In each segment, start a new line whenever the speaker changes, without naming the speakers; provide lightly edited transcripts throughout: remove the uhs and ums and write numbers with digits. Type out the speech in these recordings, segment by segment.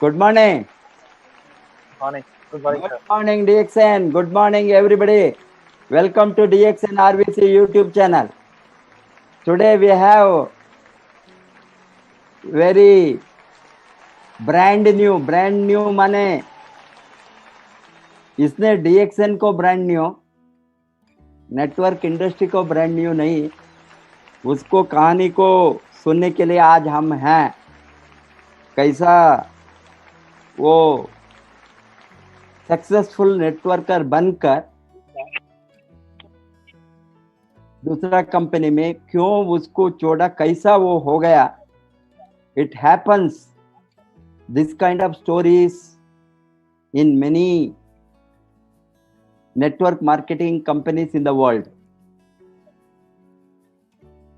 Good morning.
Morning. Good morning,
Good
sir.
morning, DXN. Good morning, everybody. Welcome to DXN RBC YouTube channel. Today we have very brand new माने इसने DXN को brand new, network industry को brand new नहीं, उसको कहानी को सुनने के लिए आज हम हैं. कैसा वो सक्सेसफुल नेटवर्कर बनकर दूसरा कंपनी में क्यों उसको छोड़ा, कैसा वो हो गया. It happens this kind of stories in many network marketing companies in the world.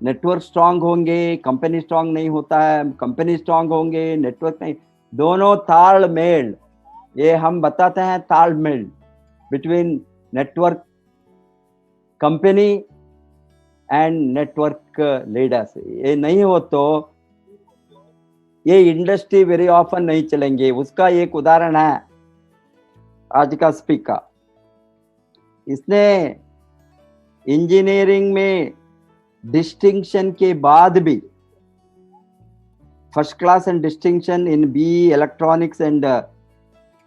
Network strong होंगे, कंपनी स्ट्रांग नहीं होता है, कंपनी स्ट्रांग होंगे, नेटवर्क नहीं, दोनों तालमेल, ये हम बताते हैं तालमेल between network company and network leaders. ये नहीं हो तो ये इंडस्ट्री वेरी ऑफन नहीं चलेंगे. उसका एक उदाहरण है आज का स्पीकर. इसने इंजीनियरिंग में डिस्टिंक्शन के बाद भी first class and distinction in B electronics and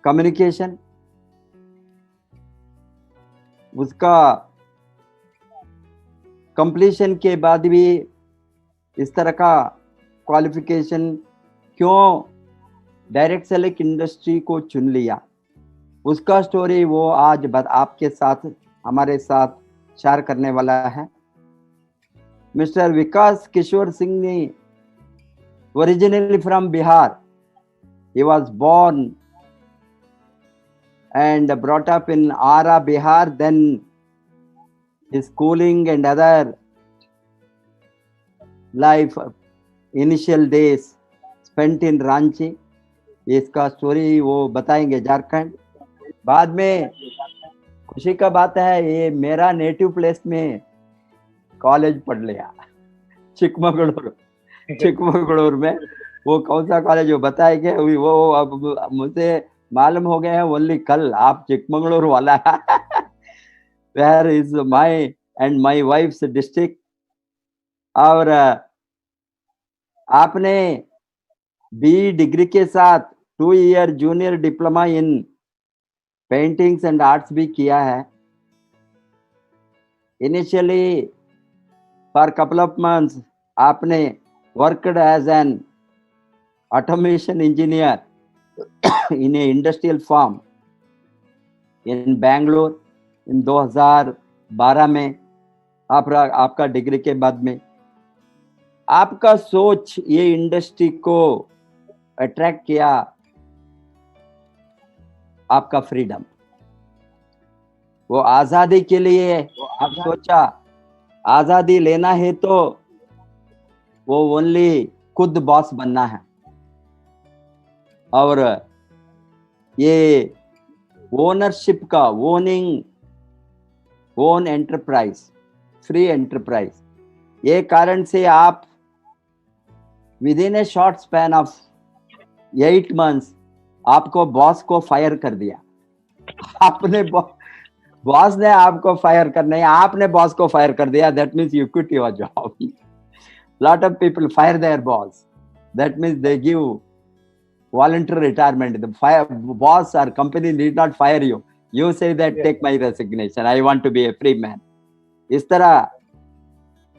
communication, उसका कंप्लीशन के बाद भी इस तरह का क्वालिफिकेशन क्यों डायरेक्ट सेलेक्ट इंडस्ट्री को चुन लिया, उसका स्टोरी वो आज आपके साथ हमारे साथ शेयर करने वाला है. मिस्टर विकास किशोर सिंह ने originally from Bihar. He was born and brought up in Ara, Bihar. Then his schooling and other life, initial days spent in Ranchi. इसका स्टोरी वो बताएंगे झारखंड. बाद में खुशी का बात है, ये मेरा नेटिव प्लेस में कॉलेज पढ़ लिया, चिकमगलूर में. वो कौन सा कॉलेज वो बताएंगे, वो अब मुझे मालूम हो गया है ओनली कल. आप चिकमगलूर वाला है. Where is my and my wife's district. और आपने बी डिग्री के साथ 2 year junior diploma in paintings and arts भी किया है. Initially for couple of months आपने worked as an automation engineer in a industrial farm in Bangalore in 2012 में. आपका डिग्री के बाद में आपका सोच ये इंडस्ट्री को अट्रैक्ट किया, आपका फ्रीडम, वो आजादी के लिए आप सोचा आजादी लेना है तो वो ओनली खुद बॉस बनना है. और ये ओनरशिप का, ओन एंटरप्राइज, फ्री एंटरप्राइज, ये कारण से आप with in A short span of 8 months आपको बॉस को फायर कर दिया। आपने बॉस ने आपको फायर कर, नहीं, आपने बॉस को फायर कर दिया, that means you quit your job. Lot of people fire there boss, that means they give voluntary retirement. The boss or company need not fire you. You say that, take my resignation, I want to be a free man. इस तरह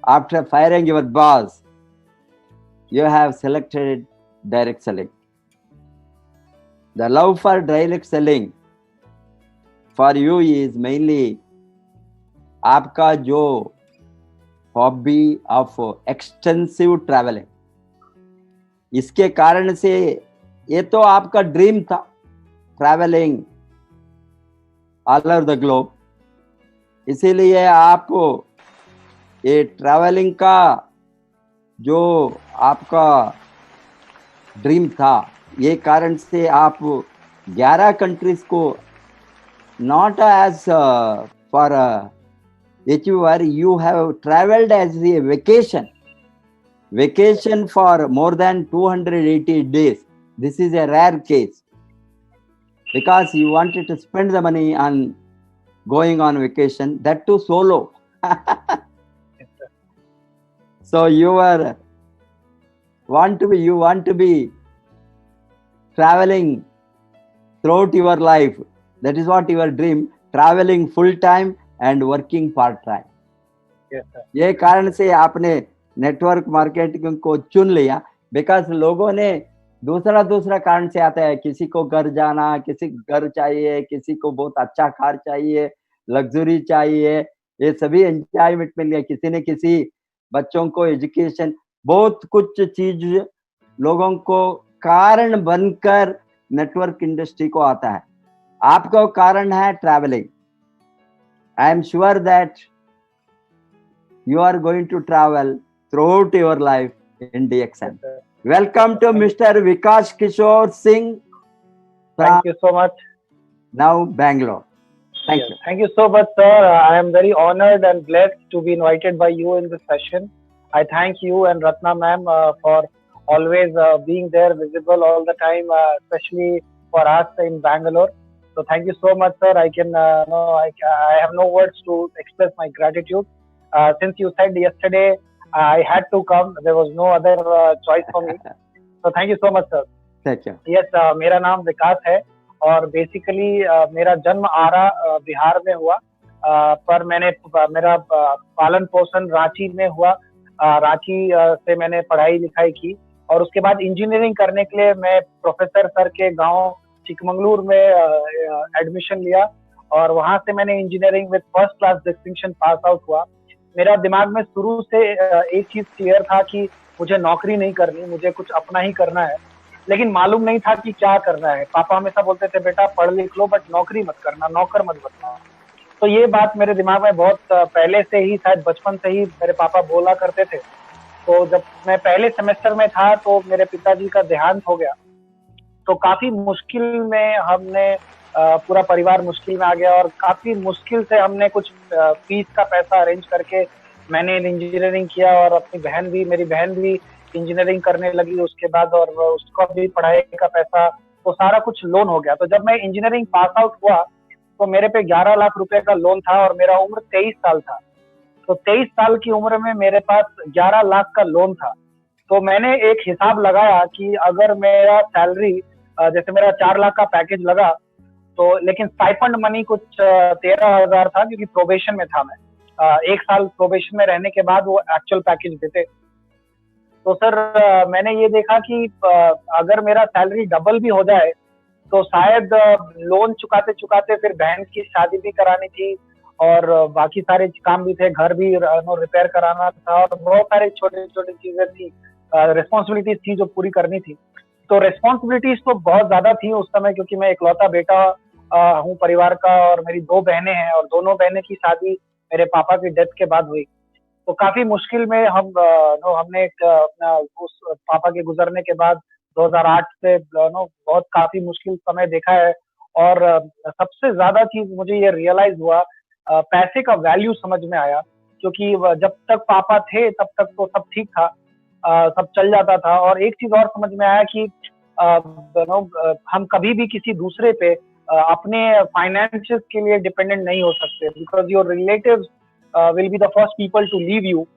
after firing your boss, you have selected direct selling. The love for direct selling for you is mainly आपका जो hobby of extensive traveling, इसके कारण से ये तो आपका ड्रीम था, travelling all over the globe, इसीलिए आप ये ट्रैवलिंग का जो आपका ड्रीम था, ये कारण से आप 11 कंट्रीज को not as for achiever, you have travelled as a vacation for more than 280 days. This is a rare case because you wanted to spend the money on going on vacation, that too solo. So you want to be traveling throughout your life. That is what your dream, traveling full time and working part time.
Yes, sir.
ये कारण से आपने network marketing को चुन लिया, because लोगों ने दूसरा कारण से आता है, किसी को घर जाना, किसी को घर चाहिए, किसी को बहुत अच्छा कार चाहिए, लग्जरी चाहिए, ये सभी एंजॉयमेंट मिल गया, किसी ने किसी बच्चों को एजुकेशन, बहुत कुछ चीज लोगों को कारण बनकर नेटवर्क इंडस्ट्री को आता है। आपका कारण है travelling. I am sure that you are going to travel throughout your life in DXN. Welcome to Mr. Vikash Kishore Singh.
Thank you so much.
Now Bangalore. Thank you.
Thank you so much, sir. I am very honored and blessed to be invited by you in this session. I thank you and Ratna ma'am for always being there, visible all the time, especially for us in Bangalore. So thank you so much, sir. I have no words to express my gratitude. Since you said yesterday I had to come, there was no other choice for me. So thank you so much, sir.
Thank you.
Yes, मेरा नाम विकास है और basically मेरा जन्म आरा बिहार में हुआ, पर मेरा पालन पोषण रांची में हुआ। रांची से मैंने पढ़ाई लिखाई की और उसके बाद इंजीनियरिंग करने के लिए मैं प्रोफेसर सर के गांव चिकमंगलूर में एडमिशन लिया और वहां से मैंने engineering with first class distinction pass out हुआ। मेरा दिमाग में शुरू से एक चीज क्लियर था कि मुझे नौकरी नहीं करनी, मुझे कुछ अपना ही करना है, लेकिन मालूम नहीं था कि क्या करना है। पापा हमेशा बोलते थे बेटा पढ़ लिख लो, बट नौकरी मत करना, नौकर मत बनना। तो ये बात मेरे दिमाग में बहुत पहले से ही, शायद बचपन से ही मेरे पापा बोला करते थे। तो जब मैं पहले सेमेस्टर में था तो मेरे पिताजी का देहांत हो गया, तो काफी मुश्किल में हमने पूरा परिवार मुश्किल में आ गया और काफी मुश्किल से हमने कुछ फीस का पैसा अरेंज करके मैंने इंजीनियरिंग किया और अपनी मेरी बहन भी इंजीनियरिंग करने लगी उसके बाद, और उसका भी पढ़ाई का पैसा तो सारा कुछ लोन हो गया। तो जब मैं इंजीनियरिंग पास आउट हुआ तो मेरे पे 11 लाख रुपए का लोन था और मेरा उम्र 23 साल था। तो 23 साल की उम्र में मेरे पास 11 लाख का लोन था। तो मैंने एक हिसाब लगाया कि अगर मेरा सैलरी, जैसे मेरा 4 लाख का पैकेज लगा, तो लेकिन स्टाइपेंड मनी कुछ 13,000 था क्योंकि प्रोबेशन में था मैं। 1 साल प्रोबेशन में रहने के बाद वो एक्चुअल पैकेज देते। तो सर मैंने ये देखा कि अगर मेरा सैलरी डबल भी हो जाए तो शायद लोन चुकाते चुकाते फिर बहन की शादी भी करानी थी और बाकी सारे काम भी थे, घर भी रिपेयर कराना था और बहुत सारे छोटे छोटे चीजें थी, रिस्पॉन्सिबिलिटीज थी जो पूरी करनी थी। तो रिस्पॉन्सिबिलिटीज तो बहुत ज्यादा थी उस समय, क्योंकि मैं इकलौता बेटा हूँ परिवार का और मेरी 2 बहनें हैं और दोनों बहनें की शादी मेरे पापा की डेथ के बाद हुई। तो काफी मुश्किल में हमने अपना उस पापा के गुजरने के बाद 2008 से बहुत काफी मुश्किल समय देखा है और सबसे ज्यादा चीज मुझे ये रियलाइज हुआ, पैसे का वैल्यू समझ में आया, क्योंकि जब तक पापा थे तब तक तो सब ठीक था, सब चल जाता था। और एक चीज और समझ में आया कि हम कभी भी किसी दूसरे पे अपने फाइनेंशियल के लिए डिपेंडेंट नहीं हो सकते, because your relatives will be the first people to leave you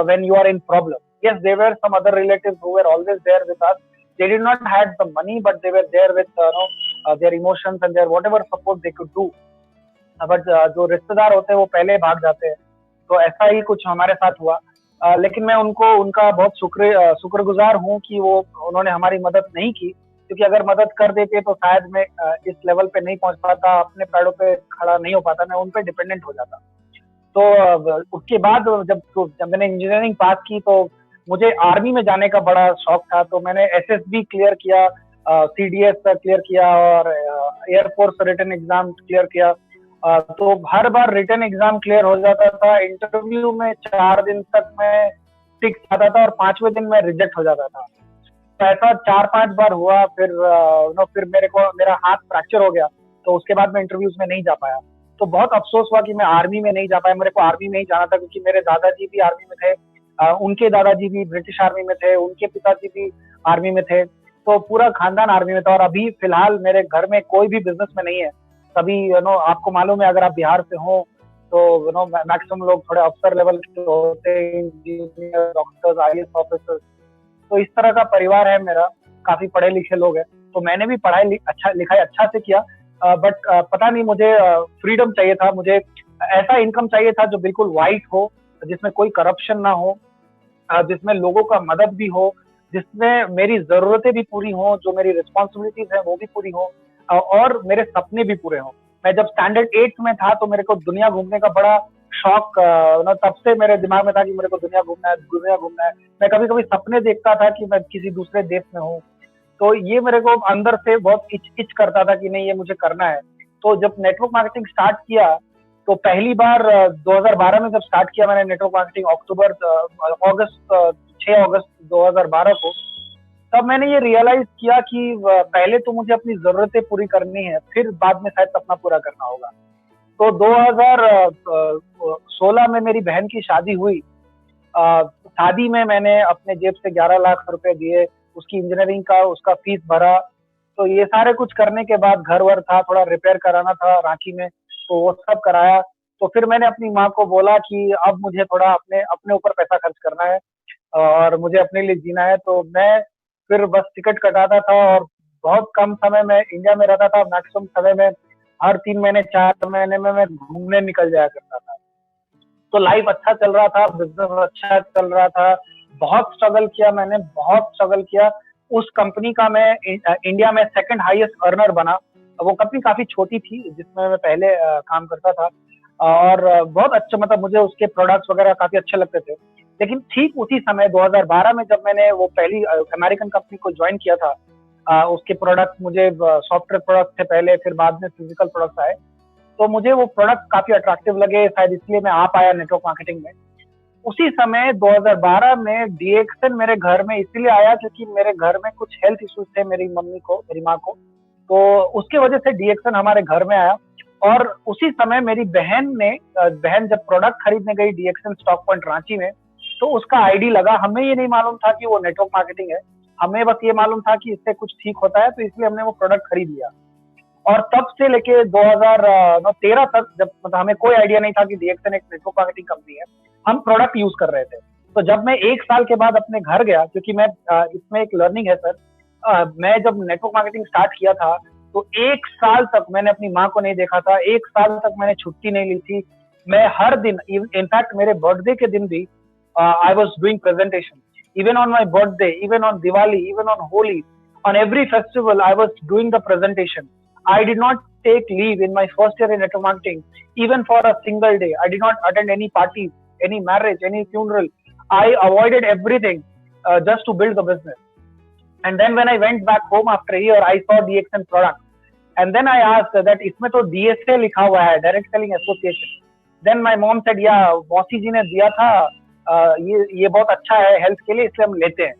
when you are in problem. Yes, there were some other relatives who were always there with us. They did not had the money, but they were there with their emotions and their whatever support they could do. But जो रिश्तेदार होते हैं वो पहले भाग जाते हैं, तो ऐसा ही कुछ हमारे साथ हुआ। लेकिन मैं उनको उनका बहुत शुक्रगुजार हूँ कि वो उन्होंने हमारी मदद नहीं की, क्योंकि अगर मदद कर देते तो शायद मैं इस लेवल पे नहीं पहुंच पाता, अपने पैरों पे खड़ा नहीं हो पाता, मैं उन पे डिपेंडेंट हो जाता। तो उसके बाद जब मैंने इंजीनियरिंग पास की तो मुझे आर्मी में जाने का बड़ा शौक था, तो मैंने एसएसबी क्लियर किया, सीडीएस क्लियर किया और एयरफोर्स रिटन एग्जाम क्लियर किया। तो हर बार रिटन एग्जाम क्लियर हो जाता था, इंटरव्यू में 4 दिन तक मैं टिक जाता था और 5वें दिन मैं रिजेक्ट हो जाता था। तो ऐसा 4-5 बार हुआ। फिर मेरा हाथ फ्रैक्चर हो गया, तो उसके बाद मैं इंटरव्यूज में नहीं जा पाया। तो बहुत अफसोस हुआ कि मैं आर्मी में नहीं जा पाया। मेरे को आर्मी में ही जाना था, क्योंकि मेरे दादाजी भी आर्मी में थे, उनके दादाजी भी ब्रिटिश आर्मी में थे, उनके पिताजी भी आर्मी में थे, तो पूरा खानदान आर्मी में था। और अभी फिलहाल मेरे घर में कोई भी बिजनेस में नहीं है। सभी आपको मालूम है, अगर आप बिहार से हो तो मैक्सिमम लोग थोड़े अफसर लेवल के होते हैं, इंजीनियर, डॉक्टर्स, आईएएस ऑफिसर्स। तो इस तरह का परिवार है मेरा, काफी पढ़े लिखे लोग हैं। तो मैंने भी लिखाई अच्छा से किया, बट पता नहीं, मुझे फ्रीडम चाहिए था, मुझे ऐसा इनकम चाहिए था जो बिल्कुल वाइट हो, जिसमें कोई करप्शन ना हो, जिसमें लोगों का मदद भी हो, जिसमें मेरी जरूरतें भी पूरी हो, जो मेरी रिस्पॉन्सिबिलिटीज है वो भी पूरी हो, और मेरे सपने भी पूरे हो। मैं जब स्टैंडर्ड 8th में था तो मेरे को दुनिया घूमने का बड़ा शौक, तब से मेरे दिमाग में था कि मेरे को दुनिया घूमना है, दुनिया घूमना है। मैं कभी कभी सपने देखता था कि मैं किसी दूसरे देश में हूँ, तो ये मेरे को अंदर से बहुत इच करता था कि नहीं, ये मुझे करना है। तो जब नेटवर्क मार्केटिंग स्टार्ट किया, तो पहली बार 2012 में जब स्टार्ट किया मैंने नेटवर्क मार्केटिंग, 6 अगस्त 2012 को, तब मैंने ये रियलाइज किया कि पहले तो मुझे अपनी जरूरतें पूरी करनी है, फिर बाद में शायद सपना पूरा करना होगा। तो 2016 में मेरी बहन की शादी हुई। शादी में मैंने अपने जेब से 11 लाख रुपए दिए, उसकी इंजीनियरिंग का उसका फीस भरा। तो ये सारे कुछ करने के बाद घर वर था, थोड़ा रिपेयर कराना था रांची में, तो वो सब कराया। तो फिर मैंने अपनी माँ को बोला कि अब मुझे थोड़ा अपने अपने ऊपर पैसा खर्च करना है और मुझे अपने लिए जीना है। तो मैं फिर बस टिकट कटाता था और बहुत कम समय में इंडिया में रहता था। मैक्सिमम समय में हर 3 महीने 4 महीने में मैं घूमने निकल जाया करता था। तो लाइफ अच्छा चल रहा था, बिजनेस अच्छा चल रहा था। बहुत स्ट्रगल किया मैंने, बहुत स्ट्रगल किया। उस कंपनी का मैं इंडिया में सेकंड हाईएस्ट अर्नर बना। वो कंपनी काफी छोटी थी जिसमें मैं पहले काम करता था, और बहुत अच्छा, मतलब मुझे उसके प्रोडक्ट्स वगैरह काफी अच्छे लगते थे। लेकिन ठीक उसी समय 2012 में जब मैंने वो पहली अमेरिकन कंपनी को ज्वाइन किया था, उसके प्रोडक्ट्स मुझे सॉफ्टवेयर प्रोडक्ट थे पहले, फिर बाद में फिजिकल प्रोडक्ट्स आए। तो मुझे वो प्रोडक्ट काफी अट्रैक्टिव लगे, शायद इसलिए मैं आ पाया नेटवर्क मार्केटिंग में। उसी समय 2012 में डीएक्सएन मेरे घर में इसलिए आया क्योंकि मेरे घर में कुछ हेल्थ इश्यूज थे, मेरी मम्मी को, मेरी माँ को। तो उसके वजह से डीएक्सएन हमारे घर में आया। और उसी समय मेरी बहन जब प्रोडक्ट खरीदने गई डीएक्सएन स्टॉक पॉइंट रांची में, तो उसका आईडी लगा। हमें ये नहीं मालूम था कि वो नेटवर्क मार्केटिंग है, हमें बस ये मालूम था कि इससे कुछ ठीक होता है, तो इसलिए हमने वो प्रोडक्ट खरीद लिया। और तब से लेके 2013 तक, जब मतलब हमें कोई आइडिया नहीं था कि डीएक्सएन एक नेटवर्क मार्केटिंग कंपनी है, हम प्रोडक्ट यूज कर रहे थे। तो जब मैं 1 साल के बाद अपने घर गया, क्योंकि मैं इसमें एक लर्निंग है सर, मैं जब नेटवर्क मार्केटिंग स्टार्ट किया था तो 1 साल तक मैंने अपनी माँ को नहीं देखा था, 1 साल तक मैंने छुट्टी नहीं ली थी। मैं हर दिन, इनफैक्ट मेरे बर्थडे के दिन भी I was doing presentation, even on my birthday, even on Diwali, even on Holi, on every festival I was doing the presentation. I did not take leave in my first year in network marketing, even for a single day. I did not attend any parties, any marriage, any funeral. I avoided everything just to build the business. And then when I went back home after a year, I saw DXN product. And then I asked that इसमें तो DSA लिखा हुआ है, Direct Selling Association. Then my mom said, yeah, मौसी जी ने दिया था, ये बहुत अच्छा है हेल्थ के लिए, इसलिए हम लेते हैं।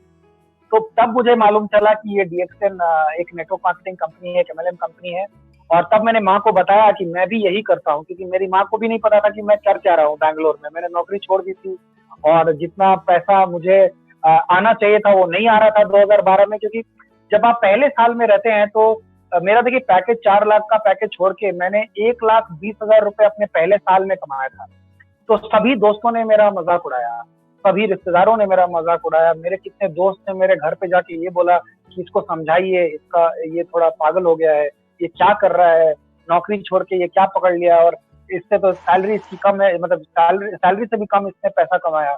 तो तब मुझे मालूम चला कि ये डीएक्सएन एक नेटवर्क मार्केटिंग कंपनी है, एक एमएलएम कंपनी है, और तब मैंने माँ को बताया कि मैं भी यही करता हूँ, क्योंकि मेरी माँ को भी नहीं पता था कि मैं कर क्या रहा हूँ बैंगलोर में। मैंने नौकरी छोड़ दी थी और जितना पैसा मुझे आना चाहिए था वो नहीं आ रहा था 2012 में, क्योंकि जब आप पहले साल में रहते हैं तो मेरा देखिए पैकेज 4 लाख का पैकेज छोड़ के मैंने 1,20,000 रुपए अपने पहले साल में कमाया था। तो सभी दोस्तों ने मेरा मजाक उड़ाया, सभी रिश्तेदारों ने मेरा मजाक उड़ाया। मेरे कितने दोस्त ने मेरे घर पे जाके ये बोला कि इसको समझाइए, इसका ये थोड़ा पागल हो गया है, ये क्या कर रहा है, नौकरी छोड़ के ये क्या पकड़ लिया, और इससे तो सैलरी इसकी कम है, मतलब सैलरी से भी कम इसने पैसा कमाया।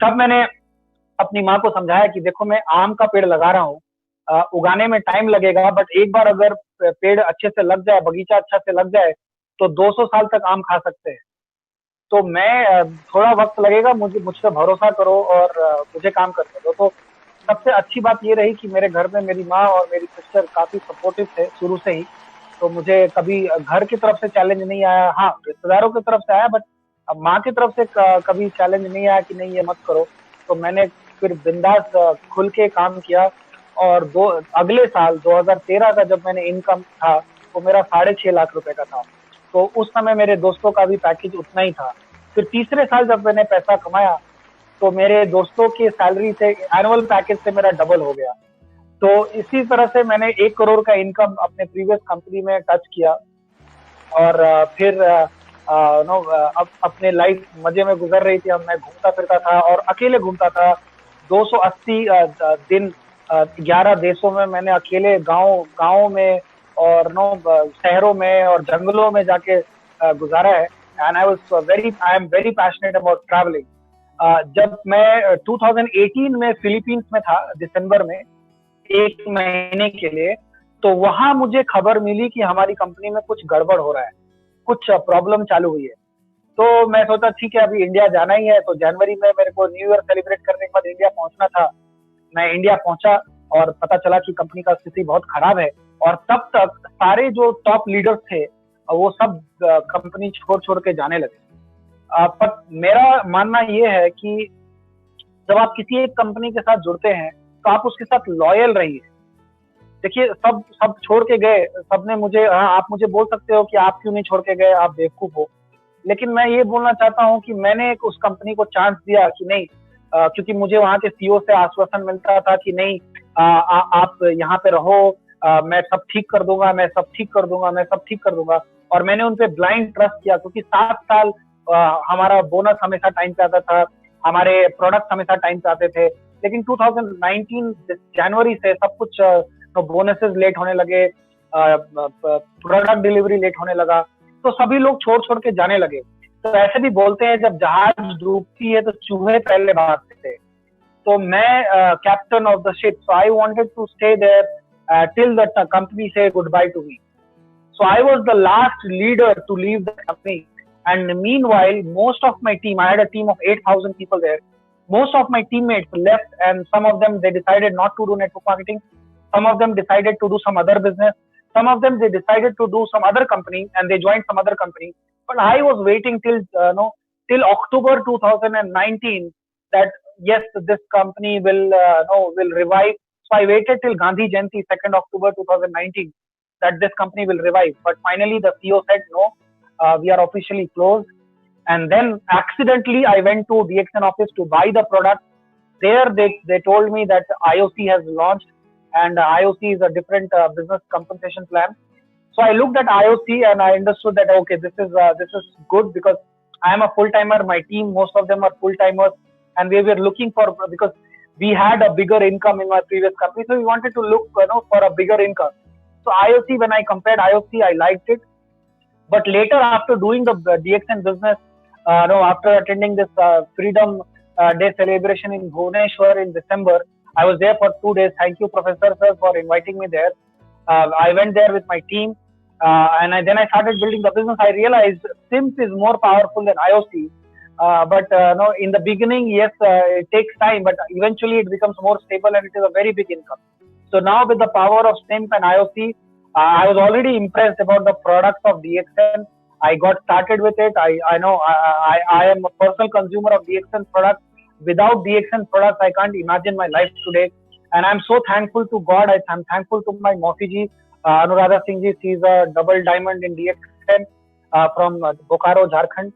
तब मैंने अपनी माँ को समझाया कि देखो मैं आम का पेड़ लगा रहा हूँ, उगाने में टाइम लगेगा, बट एक बार अगर पेड़ अच्छे से लग जाए, बगीचा अच्छा से लग जाए, तो 200 साल तक आम खा सकते हैं। तो मैं थोड़ा वक्त लगेगा, मुझसे भरोसा करो और मुझे काम करने दो। तो सबसे अच्छी बात ये रही कि मेरे घर में मेरी माँ और मेरी सिस्टर काफी सपोर्टिव थे शुरू से ही। तो मुझे कभी घर की तरफ से चैलेंज नहीं आया, हाँ रिश्तेदारों की तरफ से आया, बट माँ की तरफ से कभी चैलेंज नहीं आया कि नहीं ये मत करो। तो मैंने फिर बिंदास खुल के काम किया। और अगले साल 2013 का जब मैंने इनकम था, वो मेरा 6.5 लाख रुपए का था। तो उस समय मेरे दोस्तों का भी पैकेज उतना ही था। फिर तीसरे साल जब मैंने पैसा कमाया, तो मेरे दोस्तों की सैलरी से, एनुअल पैकेज से मेरा डबल हो गया। तो इसी तरह से मैंने 1 करोड़ का इनकम अपने प्रीवियस कंपनी में टच किया। और फिर अब अपने लाइफ मजे में गुजर रही थी। अब मैं घूमता फिरता था और अकेले घूमता था। 280 दिन 11 देशों में मैंने अकेले गांव गांव में और शहरों में और जंगलों में जाके गुजारा है। And I am very passionate about travelling. जब मैं 2018 में फिलीपींस में था, दिसंबर में, 1 महीने के लिए, तो वहां मुझे खबर मिली कि हमारी कंपनी में कुछ गड़बड़ हो रहा है, कुछ प्रॉब्लम चालू हुई है। तो मैं सोचा ठीक है अभी इंडिया जाना ही है, तो जनवरी में मेरे को न्यू ईयर सेलिब्रेट करने के बाद इंडिया पहुंचना था। मैं इंडिया पहुंचा और पता चला कि कंपनी का स्थिति बहुत खराब है। और तब तक सारे जो टॉप लीडर्स थे वो सब कंपनी छोड़ छोड़ के जाने लगे। पर मेरा मानना ये है कि जब आप किसी एक कंपनी के साथ जुड़ते हैं तो आप उसके साथ लॉयल रहिए। देखिए सब सब छोड़ के गए, सबने मुझे, हाँ आप मुझे बोल सकते हो कि आप क्यों नहीं छोड़ के गए, आप बेवकूफ हो। लेकिन मैं ये बोलना चाहता हूँ कि मैंने उस कंपनी को चांस दिया कि नहीं, क्योंकि मुझे वहां के सीईओ से आश्वासन मिलता था कि नहीं, आप यहाँ पे रहो, मैं सब ठीक कर दूंगा, मैं सब ठीक कर दूंगा, मैं सब ठीक कर दूंगा। और मैंने उन पे ब्लाइंड ट्रस्ट किया, क्योंकि 7 साल हमारा बोनस हमेशा टाइम पे आता था, हमारे प्रोडक्ट हमेशा टाइम पे आते थे। लेकिन 2019 जनवरी से सब कुछ बोनसेस लेट होने लगे, प्रोडक्ट डिलीवरी लेट होने लगा, तो सभी लोग छोड़ छोड़ के जाने लगे। तो ऐसे भी बोलते हैं जब जहाज डूबती है तो चूहे पहले भागते थे। तो मैं captain of the ship, so I wanted to stay there till the company से goodbye to me. So I was the last leader to leave the company. And meanwhile, most of my team, I had a team of 8,000 people there. Most of my teammates left, and some of them, they decided not to do network marketing. Some of them decided to do some other business. Some of them, they decided to do some other company and they joined some other company. But I was waiting till, till October 2019 that yes, this company will revive. So I waited till Gandhi Jayanti, 2nd October 2019, that this company will revive. But finally, the CEO said, no, we are officially closed. And then accidentally, I went to DXN office to buy the product. There, they told me that IOC has launched, and IOC is a different business compensation plan. So I looked at IOC and I understood that, okay, this is good, because I am a full timer. My team, most of them are full timers, and we were looking for, because we had a bigger income in my previous company, so we wanted to look, for a bigger income. So IOC, when I compared IOC, I liked it. But later, after doing the DXN business, after attending this Freedom Day celebration in Bhubaneswar in December, I was there for 2 days. Thank you, Professor Sir, for inviting me there. I went there with my team, and then I started building the business. I realized SIMP is more powerful than IOC. But no, in the beginning, yes, it takes time, but eventually it becomes more stable and it is a very big income. So now with the power of SIMP and IOC, I was already impressed about the products of DXN. I got started with it. I know I am a personal consumer of DXN products. Without DXN products, I can't imagine my life today. And I'm so thankful to God. I'm thankful to my Mausi ji, Anuradha Singh ji, she's a double diamond in DXM from Bokaro, Jharkhand.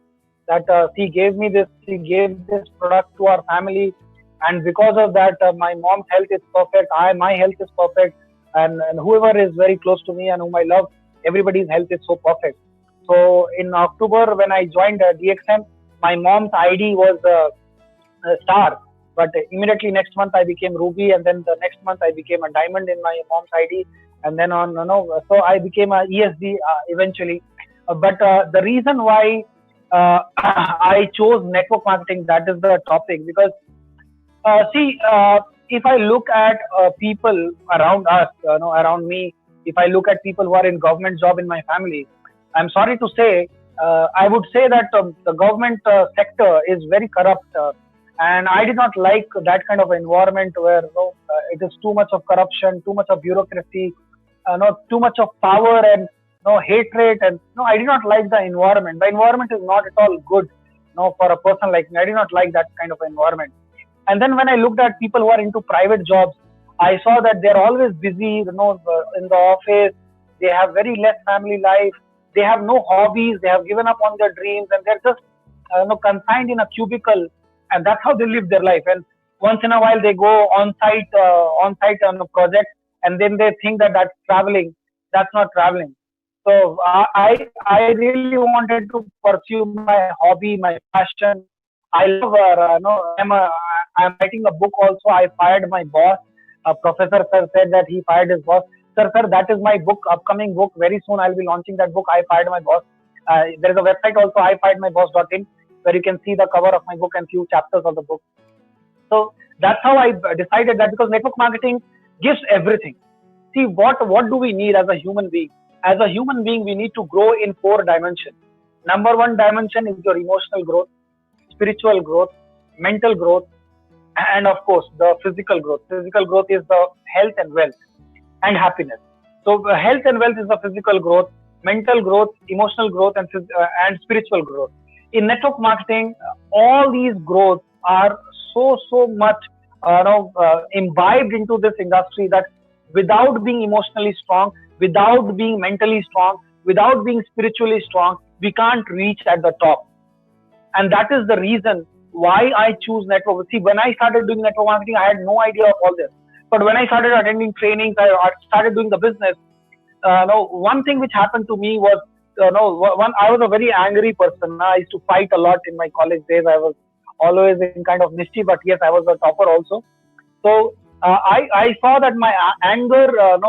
That she gave this product to our family, and because of that, my mom's health is perfect. My health is perfect, and whoever is very close to me and whom I love, everybody's health is so perfect. So in October, when I joined DXM, my mom's ID was star. But immediately next month I became ruby, and then the next month I became a diamond in my mom's ID, and then on so I became a ESD eventually. But the reason why I chose network marketing, that is the topic, because see, if I look at people around us, around me, if I look at people who are in government job in my family, I'm sorry to say, I would say that the government sector is very corrupt, and I did not like that kind of environment where it is too much of corruption, too much of bureaucracy, too much of power and hatred, and I did not like the environment. The environment is not at all good, for a person like me. I did not like that kind of environment. And then when I looked at people who are into private jobs, I saw that they're always busy, in the office. They have very less family life. They have no hobbies. They have given up on their dreams, and they're just confined in a cubicle, and that's how they live their life. And once in a while, they go on site on a project, and then they think that that's traveling. That's not traveling. So I really wanted to pursue my hobby, my passion. I love, I'm writing a book also. I fired my boss. Professor sir said that he fired his boss. Sir, that is my book, upcoming book. Very soon I'll be launching that book. I fired my boss. There is a website also, ifiredmyboss.in, where you can see the cover of my book and few chapters of the book. So that's how I decided that, because network marketing gives everything. See, what do we need as a human being? As a human being, we need to grow in 4 dimensions. Number 1 dimension is your emotional growth, spiritual growth, mental growth, and of course the physical growth. Physical growth is the health and wealth and happiness. So health and wealth is the physical growth, mental growth, emotional growth, and spiritual growth. In network marketing, all these growths are so much imbibed into this industry, that without being emotionally strong, without being mentally strong, without being spiritually strong, we can't reach at the top. And that is the reason why I choose network. See, when I started doing network marketing, I had no idea of all this. But when I started attending trainings, I started doing the business. One thing which happened to me was, I was a very angry person. I used to fight a lot in my college days. I was always in kind of mischief, but yes, I was a topper also. So I saw that my anger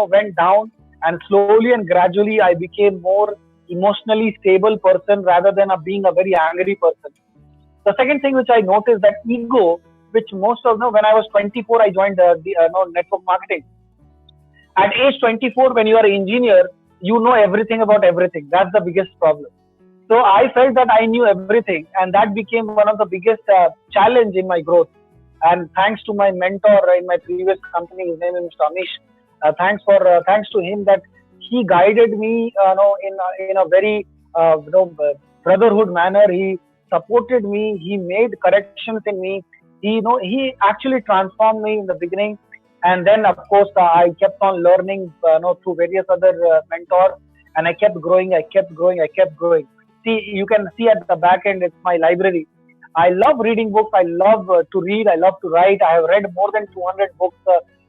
went down, and slowly and gradually I became more emotionally stable person rather than being a very angry person. The second thing which I noticed, that ego, which most of when I was 24, I joined network marketing. At age 24, when you are an engineer, you know everything about everything. That's the biggest problem. So I felt that I knew everything, and that became one of the biggest challenge in my growth. And thanks to my mentor in my previous company, his name is Mr. Amish. Thanks to him, that he guided me, in a very brotherhood manner. He supported me. He made corrections in me. He actually transformed me in the beginning, and then of course I kept on learning, through various other mentors, and I kept growing. I kept growing. See, you can see at the back end, it's my library. I love reading books. I love to read. I love to write. I have read more than 200 books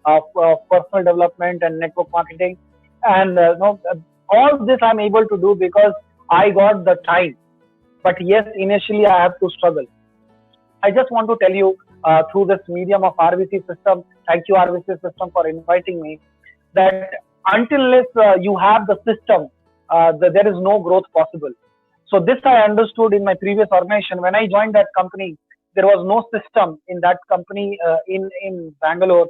of personal development and network marketing, and all this I'm able to do because I got the time. But yes, initially I have to struggle. I just want to tell you, through this medium of RVC system, thank you RVC system for inviting me, that until you have the system, there is no growth possible. So this I understood in my previous organization. When I joined that company, there was no system in that company in Bangalore.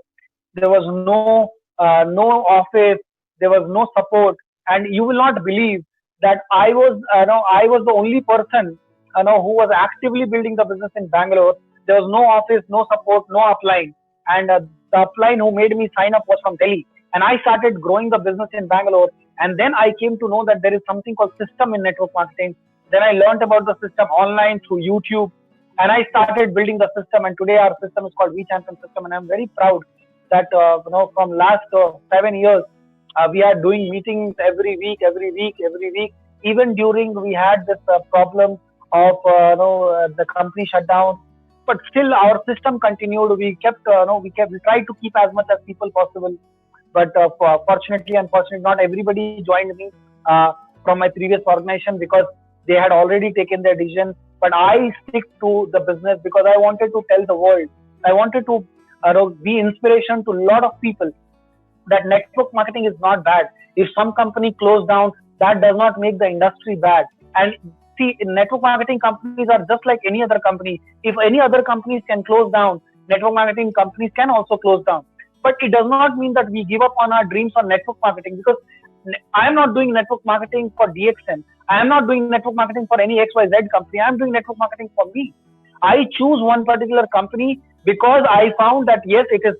There was no office. There was no support, and you will not believe that I was the only person who was actively building the business in Bangalore. There was no office, no support, no upline, and the upline who made me sign up was from Delhi. And I started growing the business in Bangalore, and then I came to know that there is something called system in network marketing. Then I learned about the system online through YouTube, and I started building the system. And today our system is called V Champion System, and I'm very proud that from last 7 years We are doing meetings every week. Even during we had this problem of the company shutdown, but still our system continued. We tried to keep as much as people possible. But fortunately, unfortunately, not everybody joined me from my previous organization because they had already taken their decision. But I stick to the business because I wanted to tell the world. I wanted to be inspiration to a lot of people that network marketing is not bad. If some company closed down, that does not make the industry bad. And see, network marketing companies are just like any other company. If any other companies can close down, network marketing companies can also close down. But it does not mean that we give up on our dreams on network marketing, because I am not doing network marketing for DXN. I am not doing network marketing for any XYZ company. I am doing network marketing for me. I choose one particular company because I found that yes, it is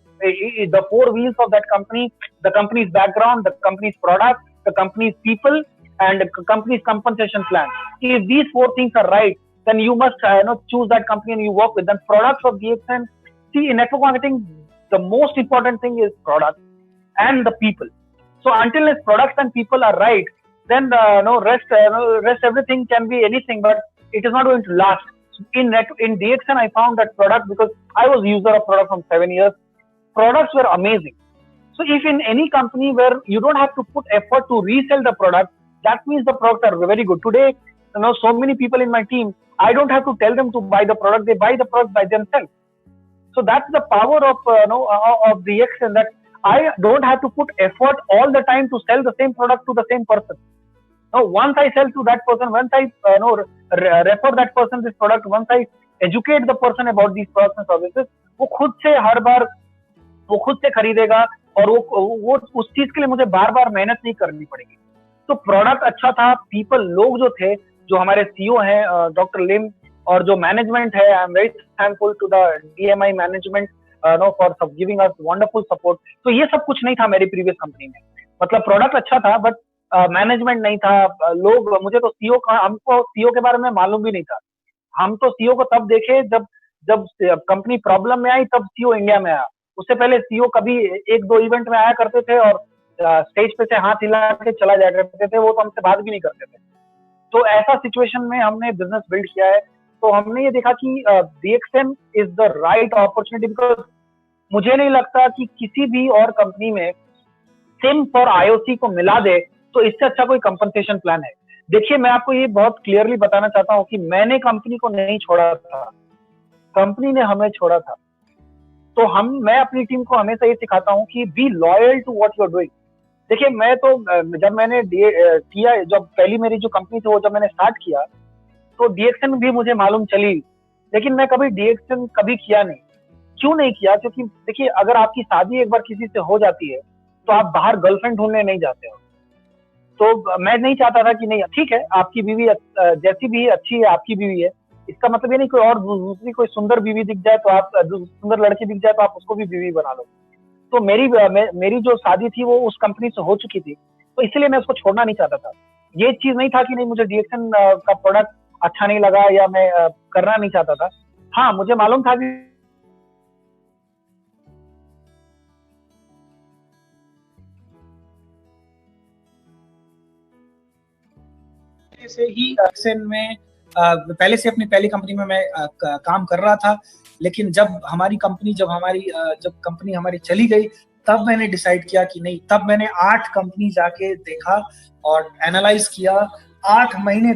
the four wheels of that company: the company's background, the company's product, the company's people, and the company's compensation plan. If these four things are right, then you must choose that company and you work with them. Products of DXN. See, in network marketing, the most important thing is product and the people. So until its products and people are right, then rest everything can be anything, but it is not going to last. In DXN, I found that product, because I was user of product from 7 years. Products were amazing. So if in any company where you don't have to put effort to resell the product, that means the products are very good. Today, so many people in my team, I don't have to tell them to buy the product; they buy the product by themselves. So that's the power of DXN, that I don't have to put effort all the time to sell the same product to the same person. Now, once I sell to that person, once I refer that person this product, once I educate the person about these products and services, वो खुद से हर बार वो खुद से खरीदेगा, और वो उस चीज के लिए मुझे बार बार मेहनत नहीं करनी पड़ेगी. तो प्रोडक्ट अच्छा था, पीपल, लोग जो थे, जो हमारे सीईओ हैं डॉक्टर लिम, और जो मैनेजमेंट है, I am very thankful to the DMI management for giving us wonderful support. तो ये सब कुछ नहीं था मेरी प्रीवियस कंपनी में. मतलब प्रोडक्ट अच्छा था, बट मैनेजमेंट नहीं था. लोग, मुझे तो सीईओ का, हमको सीईओ के बारे में मालूम भी नहीं था. हम तो सीईओ को तब देखे जब जब कंपनी प्रॉब्लम में आई, तब सीईओ इंडिया में आया. उससे पहले सीईओ कभी एक दो इवेंट में आया करते थे और स्टेज पे से हाथ हिला के चला जाया करते थे, वो तो हमसे बात भी नहीं करते थे. तो ऐसा सिचुएशन में हमने बिजनेस बिल्ड किया है. तो हमने ये देखा कि DXN is the right opportunity, because मुझे नहीं लगता कि किसी भी और कंपनी में सिम फॉर IOC को मिला दे तो इससे अच्छा कोई कंपनसेशन प्लान है. देखिए, मैं आपको ये बहुत क्लियरली बताना चाहता हूँ कि मैंने कंपनी को नहीं छोड़ा था, कंपनी ने हमें छोड़ा था. तो मैं अपनी टीम को हमेशा ये सिखाता हूँ कि be loyal to what you are doing. देखिए, मैं तो जब मैंने किया, जब पहली मेरी जो कंपनी थी वो जब मैंने स्टार्ट किया, तो DXN भी मुझे मालूम चली, लेकिन मैं कभी DXN कभी किया नहीं. क्यों नहीं किया? क्योंकि देखिए, अगर आपकी शादी एक बार किसी से हो जाती है तो आप बाहर गर्लफ्रेंड ढूंढने नहीं जाते हो. तो मैं नहीं चाहता था कि नहीं, ठीक है, आपकी बीवी जैसी भी अच्छी है, आपकी बीवी है, इसका मतलब ये नहीं कोई और दूसरी कोई सुंदर बीवी दिख जाए तो आप, सुंदर लड़की दिख जाए तो आप उसको भी बीवी बना लो. तो मेरी जो शादी थी वो उस कंपनी से हो चुकी थी, तो इसलिए मैं उसको छोड़ना नहीं चाहता था. ये चीज नहीं था कि नहीं मुझे DXN का प्रोडक्ट अच्छा नहीं लगा या मैं करना नहीं चाहता था. हाँ, मुझे मालूम था कि
से ही DXN में पहले से अपनी पहली कंपनी में मैं काम कर रहा था. लेकिन जब कंपनी हमारी चली गई, तब मैंने डिसाइड किया कि नहीं. तब मैंने 8 कंपनी जाके देखा और एनालाइज किया. 8 महीने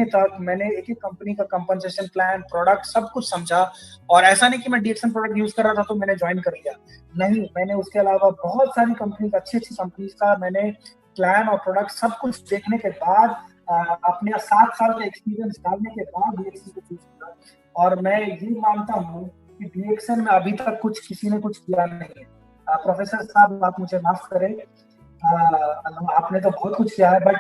तक मैंने एक कंपनी का कंपनसेशन प्लान, प्रोडक्ट, सब कुछ समझा. और ऐसा नहीं कि मैं DXN प्रोडक्ट यूज कर रहा था तो मैंने ज्वाइन कर लिया, नहीं. मैंने उसके अलावा बहुत सारी कंपनी, अच्छी कंपनी का मैंने प्लान और प्रोडक्ट सब कुछ देखने के बाद, अपने 7 साल का एक्सपीरियंस डालने के बाद DXN को चूज किया. और मैं ये मानता हूँ कि DXN में अभी तक किसी ने कुछ किया नहीं है. प्रोफेसर साहब, आप मुझे माफ करें, आपने तो बहुत कुछ किया है, बट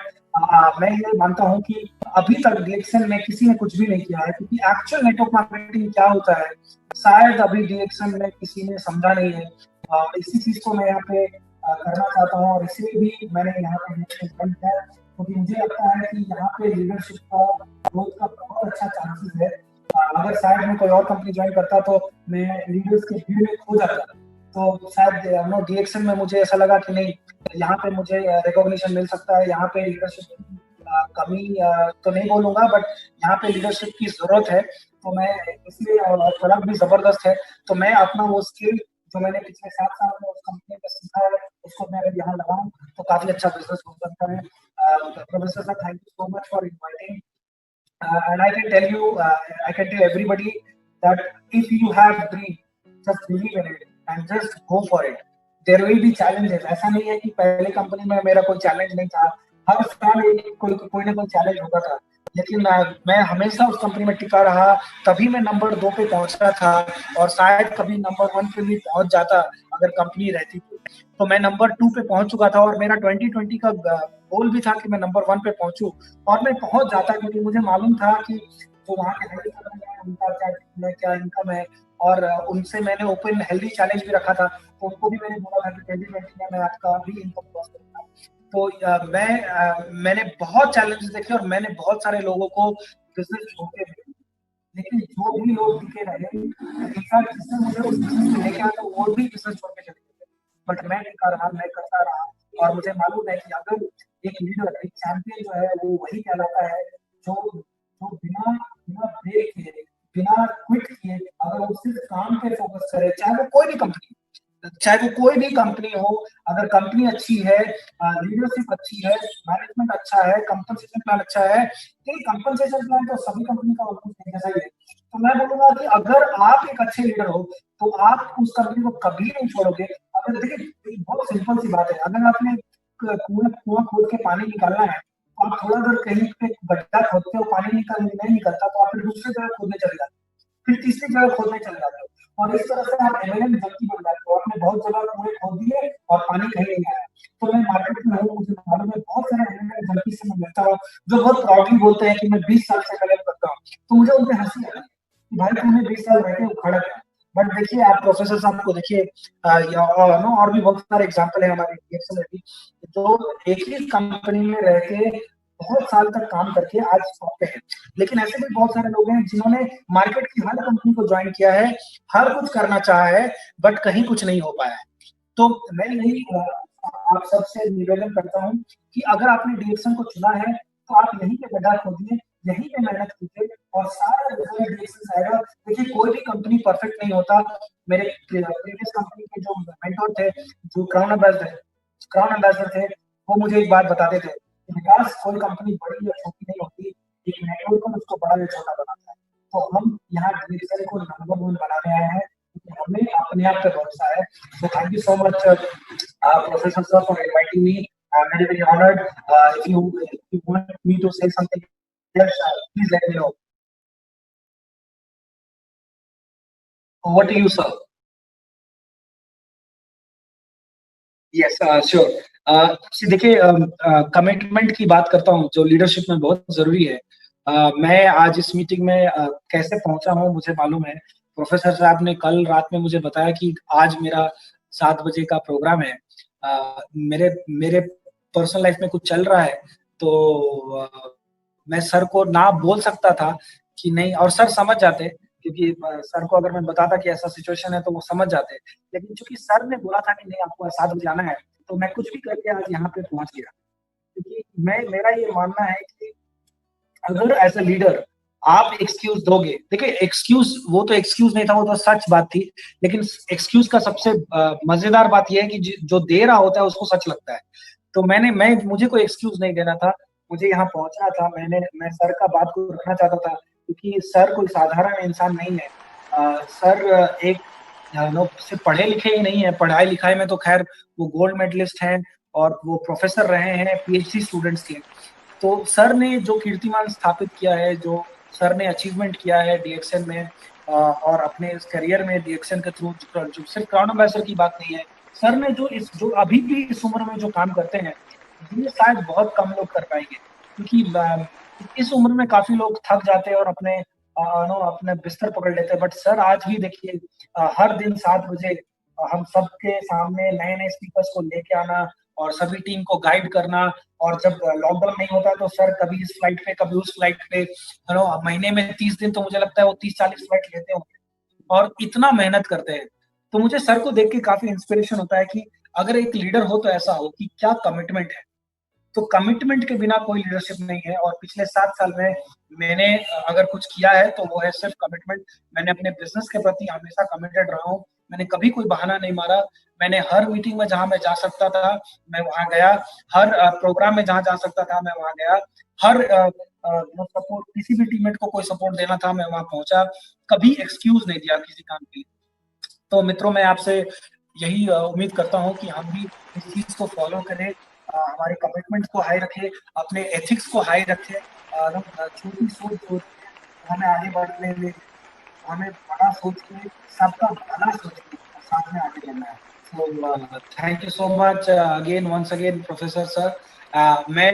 मैं ये मानता हूँ कि अभी तक DXN में किसी ने कुछ भी नहीं किया है. क्योंकि एक्चुअल नेटवर्क मार्केटिंग क्या होता है, शायद अभी DXN में किसी ने समझा नहीं है. इसी चीज को मैं यहाँ पे करना चाहता हूँ, और इसलिए भी मैंने यहाँ पे ज्वाइन किया, क्योंकि मुझे लगता है कि यहाँ पे लीडरशिप का, ग्रोथ का बहुत अच्छा चांसेस है. अगर शायद मैं कोई और कंपनी ज्वाइन करता तो मैं लीडर्स के भीड़ में खो जाता. तो शायद नो डीएक्शन में मुझे ऐसा लगा कि नहीं, यहाँ पे मुझे रिकॉग्निशन मिल सकता है, यहाँ पे लीडरशिप की कमी तो नहीं बोलूंगा, बट यहाँ पे लीडरशिप की जरूरत है। तो मैं इसलिए तलब भी जबरदस्त है, तो मैं अपना वो स्किल जो मैंने पिछले 7 साल में उस कंपनी में सीखा है उसको मैं अगर यहाँ लगाऊं तो काफी अच्छा बिजनेस हो सकता है। Professor sir, thank you so much for inviting, and I can tell everybody that if you have dream, just believe in it and just go for it. There will be challenges. ऐसा नहीं है कि पहले company में मेरा कोई challenge नहीं था, हर साल कोई ना कोई चैलेंज होता था, लेकिन मैं हमेशा उस कंपनी में टिका रहा, तभी मैं नंबर 2 पे पहुंचा था, और शायद कभी नंबर 1 पे भी पहुंच जाता अगर कंपनी रहती तो। तो मैं नंबर 2 पे पहुंच चुका था, और मेरा 2020 का गोल भी था कि मैं नंबर 1 पे पहुंचूं, और मैं पहुंच जाता, क्योंकि मुझे मालूम था कि जो वहाँ के हेल्दी है उनका क्या इनकम है, और उनसे मैंने ओपन हेल्दी चैलेंज भी रखा था, तो उनको भी मैंने बोला था कि 2020 में मैं आपका भी इनकम क्रॉस करूंगा। तो मैंने बहुत चैलेंजेस देखे, और मैंने बहुत सारे लोगों को बिजनेस छोड़ते हुए, लेकिन जो भी लोग टिके रहे, इनफैक्ट जिसने मुझे उस बिजनेस में लेके आया वो भी बिजनेस छोड़ के चले गए, बट मैं टिका रहा, मैं करता रहा। और मुझे मालूम है कि अगर एक लीडर, एक चैंपियन जो है वो वही कहलाता है जो जो बिना बिना ब्रेक किए, बिना क्विट किए, अगर वो सिर्फ काम पे फोकस करे, चाहे वो कोई भी कंपनी हो, अगर कंपनी अच्छी है, लीडरशिप अच्छी है, मैनेजमेंट अच्छा है, कंपनसेशन प्लान अच्छा है, ये कंपनसेशन प्लान तो सभी कंपनी का ऑलमोस्ट जैसा ही है। तो मैं बोलूंगा कि अगर आप एक अच्छे लीडर हो तो आप उस कंपनी को कभी नहीं छोड़ोगे। अगर देखिए, बहुत सिंपल सी बात है, अगर आपने कुआं खोद के पानी निकालना है, तो आप थोड़ा देर कहीं पे गड्ढा खोदते हो, पानी नहीं निकलता, तो आप फिर दूसरी जगह खोदने चले जाते हो, फिर तीसरी जगह खोदने चले जाते हो, और इस तरह से आप एमएलएम जंकी बन जाते हो। आपने बहुत जगह कुएं खोद दिए और पानी कहीं नहीं आया। तो मैं मार्केट में हूँ, मुझे मालूम है, बहुत सारे एमएलएम जंकी से मैं मिलता हूँ जो बहुत प्राउडली बोलते हैं कि मैं 20 साल से एमएलएम करता हूँ, तो मुझे उनपे हंसी आती है कि भाई तुमने 20 साल रह के उखाड़ा क्या। बट देखिए, आप प्रोफेसर साहब को देखिए, और भी बहुत सारे एग्जाम्पल है हमारे डीएक्शन में भी, जो एक ही कंपनी में रह के बहुत साल तक काम करके आज टॉप पे है। लेकिन ऐसे भी बहुत सारे लोग हैं जिन्होंने मार्केट की हर कंपनी को ज्वाइन किया है, हर कुछ करना चाहा है, बट कहीं कुछ नहीं हो पाया है। तो मैं यही आप सबसे निवेदन करता हूँ कि अगर आपने डीएक्शन को चुना है तो आप यहीं पे गड्ढा खोदिए, यहीं पे मेहनत कीजिए, और सारा रिजल्ट डीएक्शन से आएगा। देखिए, कोई भी कंपनी परफेक्ट नहीं होता। मेरे प्रीवियस कंपनी के जो मेंटोर थे, जो क्राउन एम्बेसडर थे, वो मुझे एक बात बताते थे, विकास, कोई कंपनी बड़ी या छोटी नहीं होती, एक नेटवर्क को उसको बड़ा या छोटा बनाता है। तो हम यहाँ डीएक्शन को नंबर 1 बनाने आए हैं, क्योंकि हमें अपने आप पे भरोसा है। So thank you so much, Professor sir, for inviting me. I'm very very honored. If you want me to say something, yes, please let me know. Over to you, sir. Yes, sure. देखिए, commitment की बात करता हूँ जो leadership में बहुत जरूरी है। मैं आज इस मीटिंग में कैसे पहुंचा हूँ मुझे मालूम है। प्रोफेसर साहब ने कल रात में मुझे बताया कि आज मेरा 7 बजे का प्रोग्राम है। मेरे मेरे पर्सनल लाइफ में कुछ चल रहा है, तो मैं सर को ना बोल सकता था कि नहीं, और सर समझ जाते, क्योंकि सर को अगर मैं बताता कि ऐसा सिचुएशन है तो वो समझ जाते। लेकिन चूंकि सर ने बोला था कि नहीं, आपको 7 बजे आना है, तो मैं कुछ भी करके आज यहाँ पे पहुंच गया। क्योंकि मेरा ये मानना है कि अगर एज अ लीडर आप एक्सक्यूज दोगे, देखिए एक्सक्यूज, वो तो एक्सक्यूज नहीं था, वो तो सच बात थी। लेकिन एक्सक्यूज का सबसे मजेदार बात यह है कि जो दे रहा होता है उसको सच लगता है। तो मुझे कोई एक्सक्यूज नहीं देना था, मुझे यहाँ पहुंचना था। मैं सर का बात को रखना चाहता था, क्योंकि सर कोई साधारण इंसान नहीं है। सर एक सिर्फ पढ़े लिखे ही नहीं है, पढ़ाई लिखाई में तो खैर वो गोल्ड मेडलिस्ट हैं, और वो प्रोफेसर रहे हैं पीएचडी स्टूडेंट्स के। तो सर ने जो कीर्तिमान स्थापित किया है, जो सर ने अचीवमेंट किया है डीएक्शन में, और अपने इस करियर में डीएक्शन के थ्रू, जो सिर्फ क्राउन एम्बेसडर की बात नहीं है, सर ने जो अभी भी इस उम्र में जो काम करते हैं, ये शायद बहुत कम लोग कर पाएंगे। क्योंकि इस उम्र में काफी लोग थक जाते हैं और अपने बिस्तर पकड़ लेते हैं। बट सर आज भी देखिए, हर दिन 7 बजे हम सबके सामने नए नए स्पीकर्स को लेके आना, और सभी टीम को गाइड करना। और जब लॉकडाउन नहीं होता तो सर कभी इस फ्लाइट पे, कभी उस फ्लाइट पे, महीने में 30 दिन तो मुझे लगता है वो 30-40 फ्लाइट लेते होंगे, और इतना मेहनत करते हैं। तो मुझे सर को देख के काफी इंस्पिरेशन होता है कि अगर एक लीडर हो तो ऐसा हो कि क्या कमिटमेंट है। तो कमिटमेंट के बिना कोई लीडरशिप नहीं है, और पिछले 7 साल में मैंने अगर कुछ किया है तो वो है सिर्फ कमिटमेंट। मैंने अपने बिज़नेस के प्रति हमेशा कमिटेड रहा हूँ। मैंने कभी कोई बहाना नहीं मारा। मैंने हर मीटिंग में जहाँ मैं जा सकता था, मैं वहाँ गया। हर प्रोग्राम में जहाँ जा सकता था, मैं वहाँ गया। हर सपोर्ट, किसी भी टीममेट को कोई सपोर्ट देना था, मैं वहाँ पहुँचा। कभी एक्सक्यूज़ नहीं दिया किसी काम के लिए। तो मित्रों, मैं आपसे यही उम्मीद करता हूँ कि हम भी इस चीज़ को फ़ॉलो करें, हमारे कमिटमेंट को हाई रखें, अपने एथिक्स को हाई रखें। छोटी सोच जो होती है, हमें आगे बढ़ने में, हमें बड़ा सोच के, सबका भला सोच के और साथ में आगे बढ़ना है। So thank you so much again, once again professor sir. मैं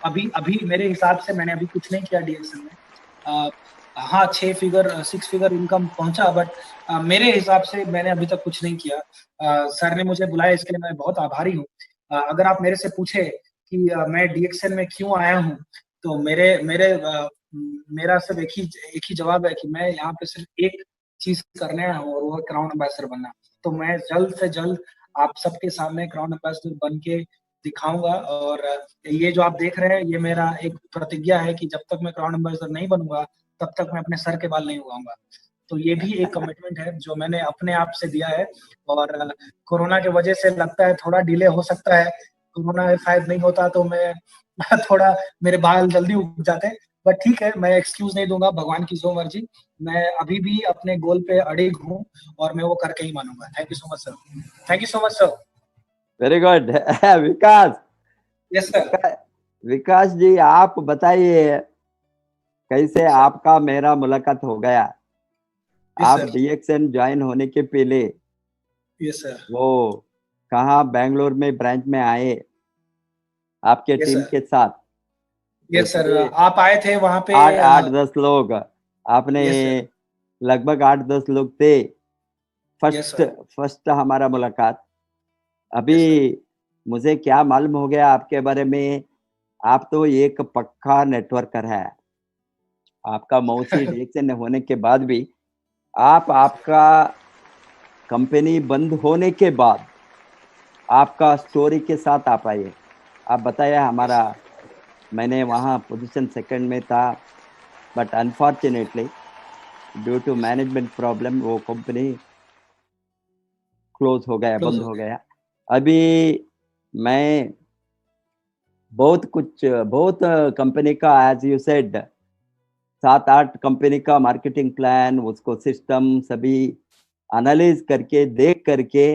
अभी अभी मेरे हिसाब से मैंने अभी कुछ नहीं किया डीएक्सन में। हाँ, 6 फिगर इनकम पहुंचा, बट मेरे हिसाब से मैंने अभी तक कुछ नहीं किया। सर ने मुझे बुलाया, इसके लिए मैं बहुत आभारी हूँ। अगर आप मेरे से पूछे कि मैं डीएक्सन में क्यों आया हूँ, तो मेरे मेरे मेरा सिर्फ एक ही जवाब है कि मैं यहाँ पे सिर्फ एक चीज करने आया हूँ, और वो है क्राउन एम्बेसडर बनना। तो मैं जल्द से जल्द आप सबके सामने क्राउन एम्बेसडर बन के दिखाऊंगा। और ये जो आप देख रहे हैं, ये मेरा एक प्रतिज्ञा है कि जब तक मैं क्राउन एम्बेसडर नहीं बनूंगा, तब तक मैं अपने सर के बाल नहीं उगाऊंगा। तो ये भी एक कमिटमेंट है जो मैंने अपने आप से दिया है। और कोरोना की वजह से लगता है थोड़ा डिले हो सकता है। कोरोना शायद नहीं होता तो मैं थोड़ा मेरे बाल जल्दी उग जाते। बट ठीक है, मैं एक्सक्यूज नहीं दूंगा, भगवान की जो मर्जी। मैं अभी भी अपने गोल पे अड़िग हूँ, और मैं वो करके ही मानूंगा। Thank you so much sir. Thank you so much sir.
Very good. Vikas,
yes sir.
Vikas ji, आप बताइए कैसे
सर।
आपका मेरा मुलाकात हो गया।
यस
आप
सर।
डीएक्सएन ज्वाइन होने के पहले
यस सर।
वो कहाँ बेंगलोर में ब्रांच में आए आपके
यस
टीम
सर।
के साथ,
यस सर,
उसमें
आप आए थे वहां पे।
आठ आठ 10 लोग आपने,
यस सर।
लगभग 8-10 लोग थे।
Yes
first
sir.
फर्स्ट हमारा मुलाकात। अभी
यस सर।
मुझे क्या मालूम हो गया आपके बारे में, आप तो एक पक्का नेटवर्कर है। आपका मौसी डीएक्सएन होने के बाद भी आपका कंपनी बंद होने के बाद आपका स्टोरी के साथ आप आइए। आप बताया हमारा, मैंने वहाँ पोजीशन सेकंड में था, but unfortunately due to management problem वो कंपनी क्लोज हो गया,
क्लोज
बंद
हो
हो
गया।
गया। अभी मैं बहुत कंपनी का, एज यू सेड, 7-8 कंपनी का मार्केटिंग प्लान, उसको सिस्टम सभी एनालाइज करके देख करके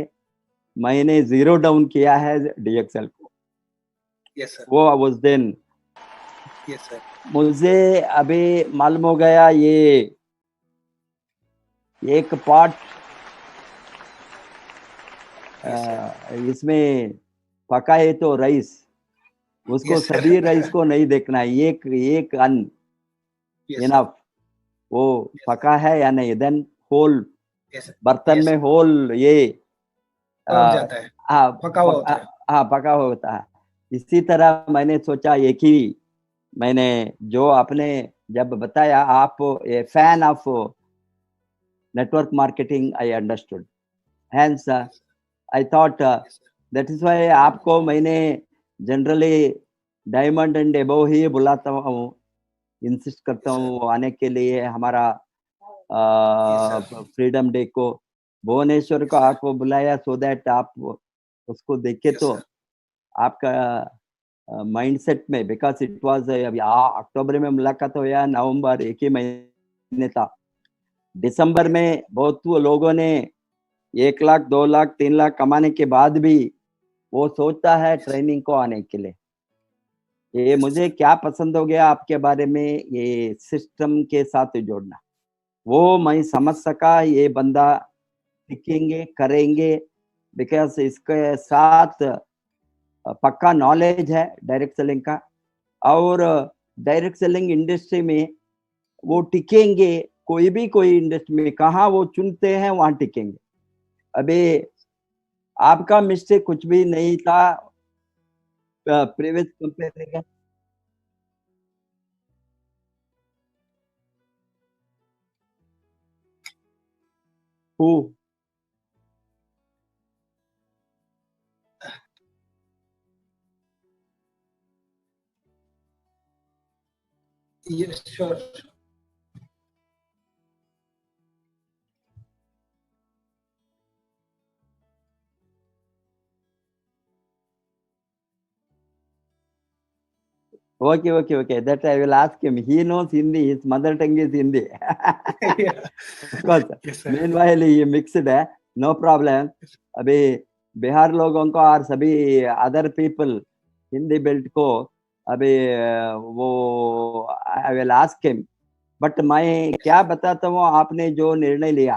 मैंने जीरो डाउन किया है डीएक्सएल को।
Yes sir.
वो उस दिन
यस सर।
मुझे अभी मालूम हो गया, ये एक पार्ट
यस सर।
इसमें पका है तो राइस, उसको
यस
सभी राइस
सर।
को नहीं देखना है, एक एक अन्न
यस सर।
इनफ, वो पका है या नहीं, देन होल
यस सर।
बर्तन
यस
में
सर।
होल ये
पक
आ,
जाता है,
हाँ
पका हुआ होता है।
हाँ पका होता है। इसी तरह मैंने सोचा एक ही, मैंने जो आपने जब बताया, आप ए fan of network marketing, I understood, hence I thought
yes sir.
that is why आपको मैंने जनरली डायमंड एंड एबव ही बुलाता हूँ, इंसिस्ट करता
यस सर।
हूँ आने के लिए हमारा
यस सर।
फ्रीडम डे को। भुवनेश्वर को
यस सर।
आपको बुलाया सो दैट आप उसको देखे
यस
तो
सर।
आपका माइंडसेट में, बिकॉज इट वाज अभी अक्टूबर में मुलाकात हो या नवंबर, एक ही महीने था। दिसंबर में बहुत लोगों ने 1 लाख 2 लाख 3 लाख कमाने के बाद भी वो सोचता है ट्रेनिंग को आने के लिए। ये
यस
मुझे
सर।
क्या पसंद हो गया आपके बारे में, ये सिस्टम के साथ जोड़ना, वो मैं समझ सका ये बंदा सीखेंगे करेंगे, बिकॉज इसके साथ पक्का नॉलेज है डायरेक्ट सेलिंग का, और डायरेक्ट सेलिंग इंडस्ट्री में वो टिकेंगे। कोई इंडस्ट्री में कहाँ वो चुनते हैं वहां टिकेंगे। अभी आपका मिस्टेक कुछ भी नहीं था प्रीवियस कंपनी का। Who
Yes, sure.
Okay. That I will ask him. He knows Hindi. His mother tongue is Hindi.
Yeah.
Of course.
Yes, sir.
Meanwhile, he mixed है. No problem. अभी बिहार लोगों को और सभी अदर पीपल हिंदी बेल्ट को अभी वो I will ask him. But मैं क्या बताता हूँ, आपने जो निर्णय लिया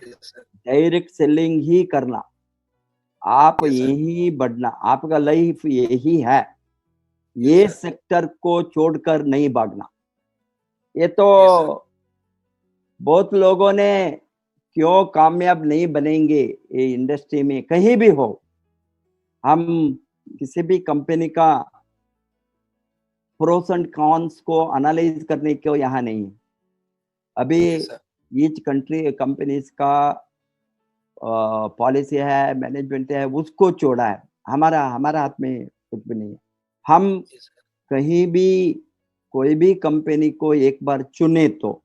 डायरेक्ट सेलिंग ही करना, आप यही बढ़ना, आपका लाइफ यही है, ये सेक्टर को छोड़कर नहीं भागना. ये तो बहुत लोगों ने क्यों कामयाब नहीं बनेंगे ये इंडस्ट्री में, कहीं भी हो, हम किसी भी कंपनी का प्रोस एंड कॉन्स को एनालाइज करने को यहाँ नहीं है. अभी ईच कंट्री कंपनीज का पॉलिसी है, मैनेजमेंट है, उसको छोड़ा है. हमारा हाथ में कुछ भी नहीं है. हम कहीं भी कोई भी कंपनी को एक बार चुने तो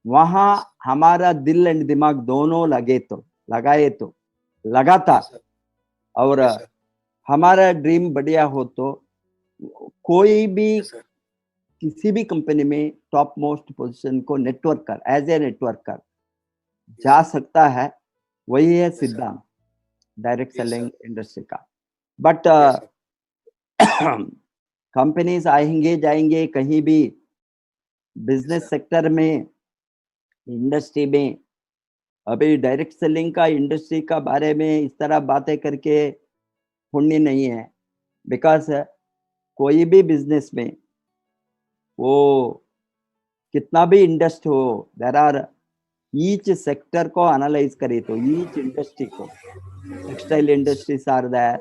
वहां हमारा दिल एंड दिमाग दोनों लगाए तो लगातार, और हमारा ड्रीम बढ़िया हो तो कोई भी किसी भी कंपनी में टॉप मोस्ट पोजीशन को नेटवर्कर एज ए नेटवर्कर जा सकता है. वही है सिद्धांत डायरेक्ट सेलिंग इंडस्ट्री का. बट कंपनीज आएंगे जाएंगे कहीं भी, बिजनेस सेक्टर में, इंडस्ट्री में. अभी डायरेक्ट सेलिंग का इंडस्ट्री का बारे में इस तरह बातें करके पुण्य नहीं है. बिकॉज कोई भी बिजनेस में वो कितना भी इंडस्ट्री हो, देर आर ईच सेक्टर को एनालाइज करे तो ईच इंडस्ट्री को, textile industries are there,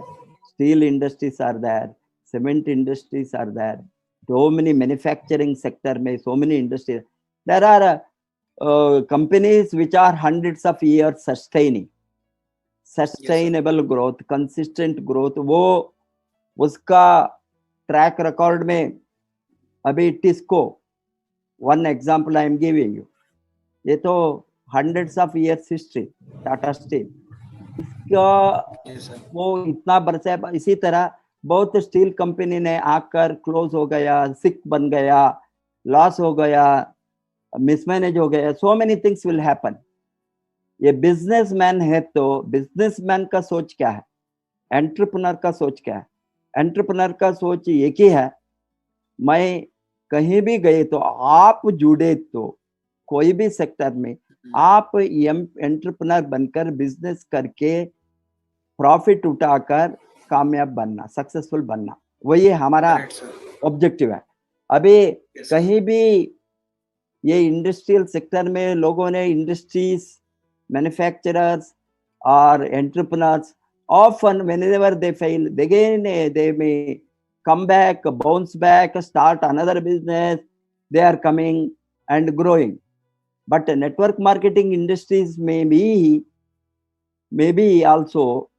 steel industries are there, cement industries are there, so many manufacturing sector mein, so many industries. There are companies which are hundreds of years sustainable growth, consistent growth. वो उसका track record में अभी TISCO, one example I am giving you, ये तो hundreds of years history, Tata steel, इसका वो इतना बरसा है. इसी तरह बहुत स्टील कंपनी ने आकर क्लोज हो गया, सिक बन गया, लॉस हो गया, मिसमैनेज हो गया. So many things will happen. ये बिजनेसमैन है तो बिजनेसमैन का सोच क्या है, एंटरप्रेन्योर का सोच क्या है? एंटरप्रेन्योर का सोच एक ही है, मैं कहीं भी गए तो आप जुड़े तो कोई भी सेक्टर में आप एंटरप्रेन्योर बनकर बिजनेस करके प्रॉफिट उठाकर कामयाब बनना, सक्सेसफुल बनना, वही हमारा ऑब्जेक्टिव है. अभी कहीं भी ये इंडस्ट्रियल सेक्टर में लोगों ने इंडस्ट्रीज, मैन्युफैक्चरर्स और entrepreneurs often whenever they fail again they may come back, bounce back, start another business, they are coming and growing. But network marketing industries may be also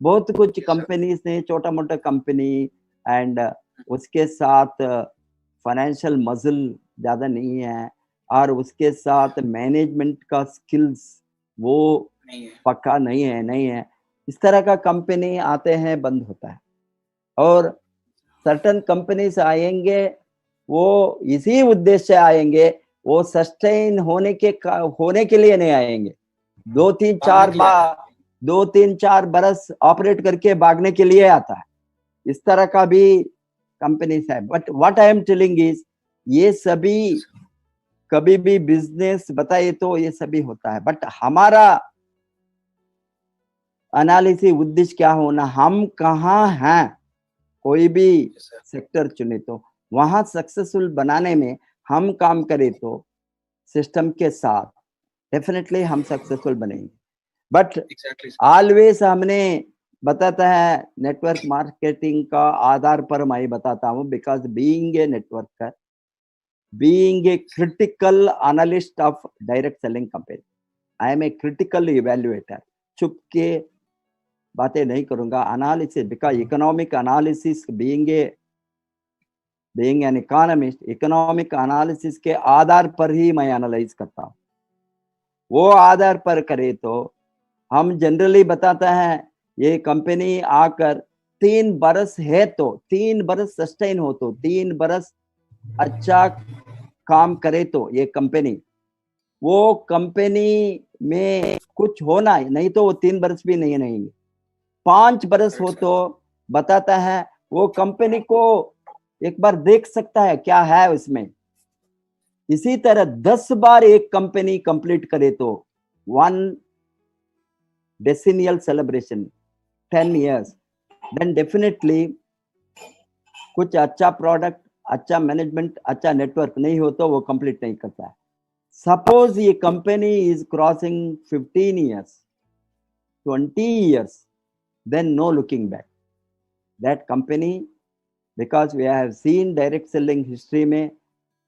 बहुत कुछ companies ने, छोटा मोटा company and उसके साथ financial muscle ज्यादा नहीं है, और उसके साथ मैनेजमेंट का स्किल्स वो पक्का नहीं है. इस तरह का कंपनी आते हैं, बंद होता है. और सर्टन कंपनीज आएंगे, वो इसी उद्देश्य से आएंगे, वो सस्टेन होने के लिए नहीं आएंगे. 2-3-4 बरस ऑपरेट करके भागने के लिए आता है. इस तरह का भी कंपनीज है. But what I am telling is, ये सभी कभी भी बिजनेस बताइए तो ये सभी होता है. बट हमारा एनालिसिस उद्देश्य क्या होना, हम कहाँ हैं, कोई भी सेक्टर चुने तो वहां सक्सेसफुल बनाने में हम काम करें तो सिस्टम के साथ डेफिनेटली हम सक्सेसफुल बनेंगे. बट ऑलवेज हमने बताता है नेटवर्क मार्केटिंग का आधार पर मैं बताता हूँ, because being a networker, being a critical analyst of direct selling company, I am a critical evaluator. चुप के बातें नहीं करूंगा, analysis, because economic analysis, being a being an economist, economic analysis के आधार पर ही मैं एनालाइज करता हूँ। वो आधार पर करे तो हम जनरली बताते हैं ये कंपनी आकर 3 बरस है तो 3 बरस सस्टेन हो तो 3 बरस अच्छा काम करे तो ये कंपनी, वो कंपनी में कुछ होना नहीं तो वो 3 बरस भी नहीं रहेंगे। 5 बरस हो तो बताता है वो कंपनी को एक बार देख सकता है क्या है उसमें। इसी तरह 10 बार एक कंपनी कंप्लीट करे तो 1 डेसिनियल सेलिब्रेशन 10 years, then definitely कुछ अच्छा प्रोडक्ट, अच्छा मैनेजमेंट, अच्छा नेटवर्क नहीं हो तो वो कंप्लीट नहीं करता है। सपोज ये company is crossing 15 years, 20 years, then no looking back. That company, because we have seen direct selling history में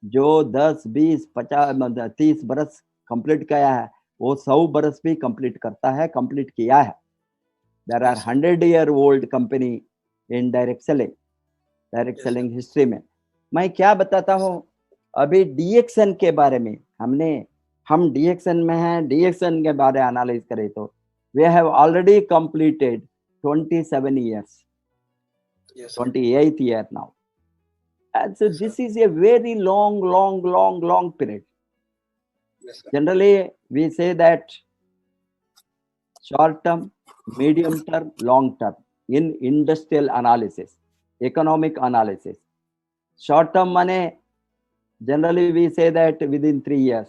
जो 10, 20, 50, 30 बरस कंप्लीट किया है वो 100 बरस भी कंप्लीट करता है, कंप्लीट किया है। There are 100-year-old company in direct selling history में। मैं क्या बताता हूँ अभी DXN के बारे में, हम DXN में हैं, DXN के बारे में एनालाइज करें तो we have already completed 27 years, 28th year now, and so this is a very long period. Generally we say that short term, medium term, long term in industrial analysis, economic analysis. Short term money, generally we say that within 3 years,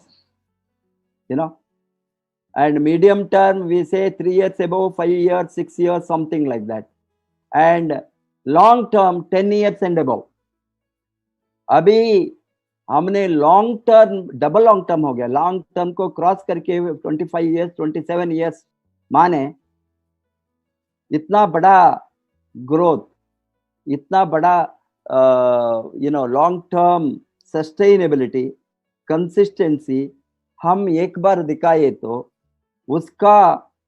and medium term we say 3 years above, 5 years, 6 years, something like that, and long term 10 years and above. अभी हमने long term, double long term हो गया, long term को cross करके 25 years, 27 years माने इतना बड़ा growth, इतना बड़ा लॉन्ग टर्म सस्टेनेबिलिटी, कंसिस्टेंसी हम एक बार दिखाए तो उसका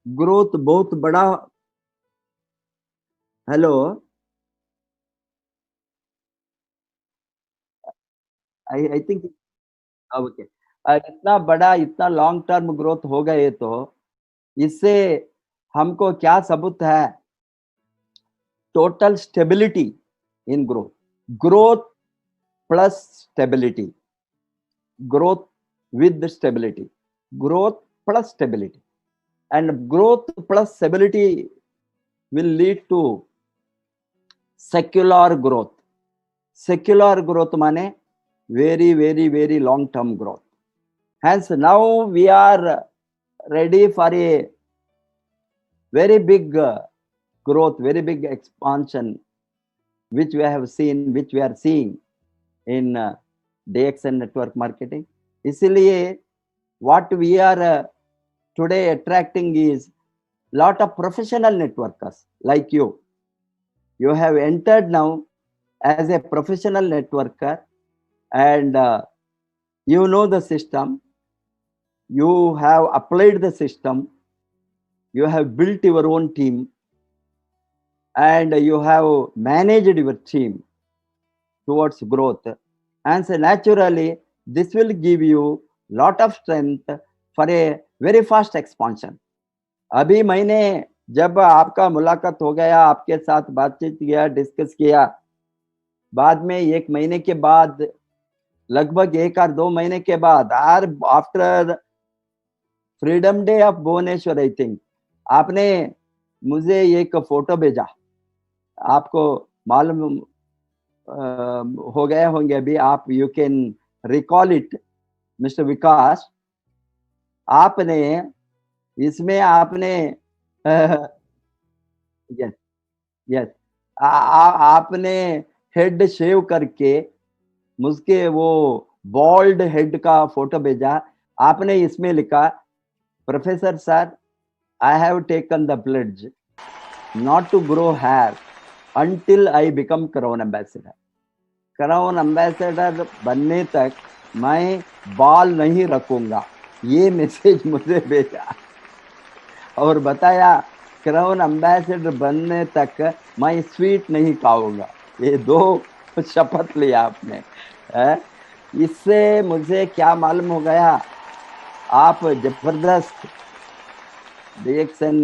ग्रोथ बहुत बड़ा। हेलो, आई थिंक ओके, इतना बड़ा, इतना लॉन्ग टर्म ग्रोथ हो गए तो इससे हमको क्या सबूत है? Total stability in growth, growth plus stability, growth with stability, growth plus stability, and growth plus stability will lead to secular growth. Secular growth माने very long term growth. Hence now we are ready for a very big growth, very big expansion, which we have seen, which we are seeing in DXN network marketing. इसलिए what we are today attracting is lot of professional networkers like you. You have entered now as a professional networker, and you know the system, you have applied the system, you have built your own team, and you have managed your team towards growth, and so naturally this will give you lot of strength for a very fast expansion. अभी मैंने जब आपका मुलाकात हो गया, आपके साथ बातचीत किया, डिस्कस किया, बाद में 1 महीने के बाद, लगभग 1 और 2 महीने के बाद, after freedom day of Bhubaneswar, I think आपने मुझे एक फोटो भेजा, आपको मालूम हो गया होंगे अभी, आप you can recall it mister Vikas, आपने इसमें आपने यस आपने हेड शेव करके मुझके वो बॉल्ड हेड का फोटो भेजा, आपने इसमें लिखा, professor sir, I have taken the pledge not to grow hair until I become Crown Ambassador. Crown Ambassador बनने तक मैं बाल नहीं रखूंगा, ये मैसेज मुझे भेजा और बताया क्राउन एम्बेसडर बनने तक मैं स्वीट नहीं खाऊंगा। ये 2 शपथ लिया आपने है? इससे मुझे क्या मालूम हो गया, आप जबरदस्त डिएक्सन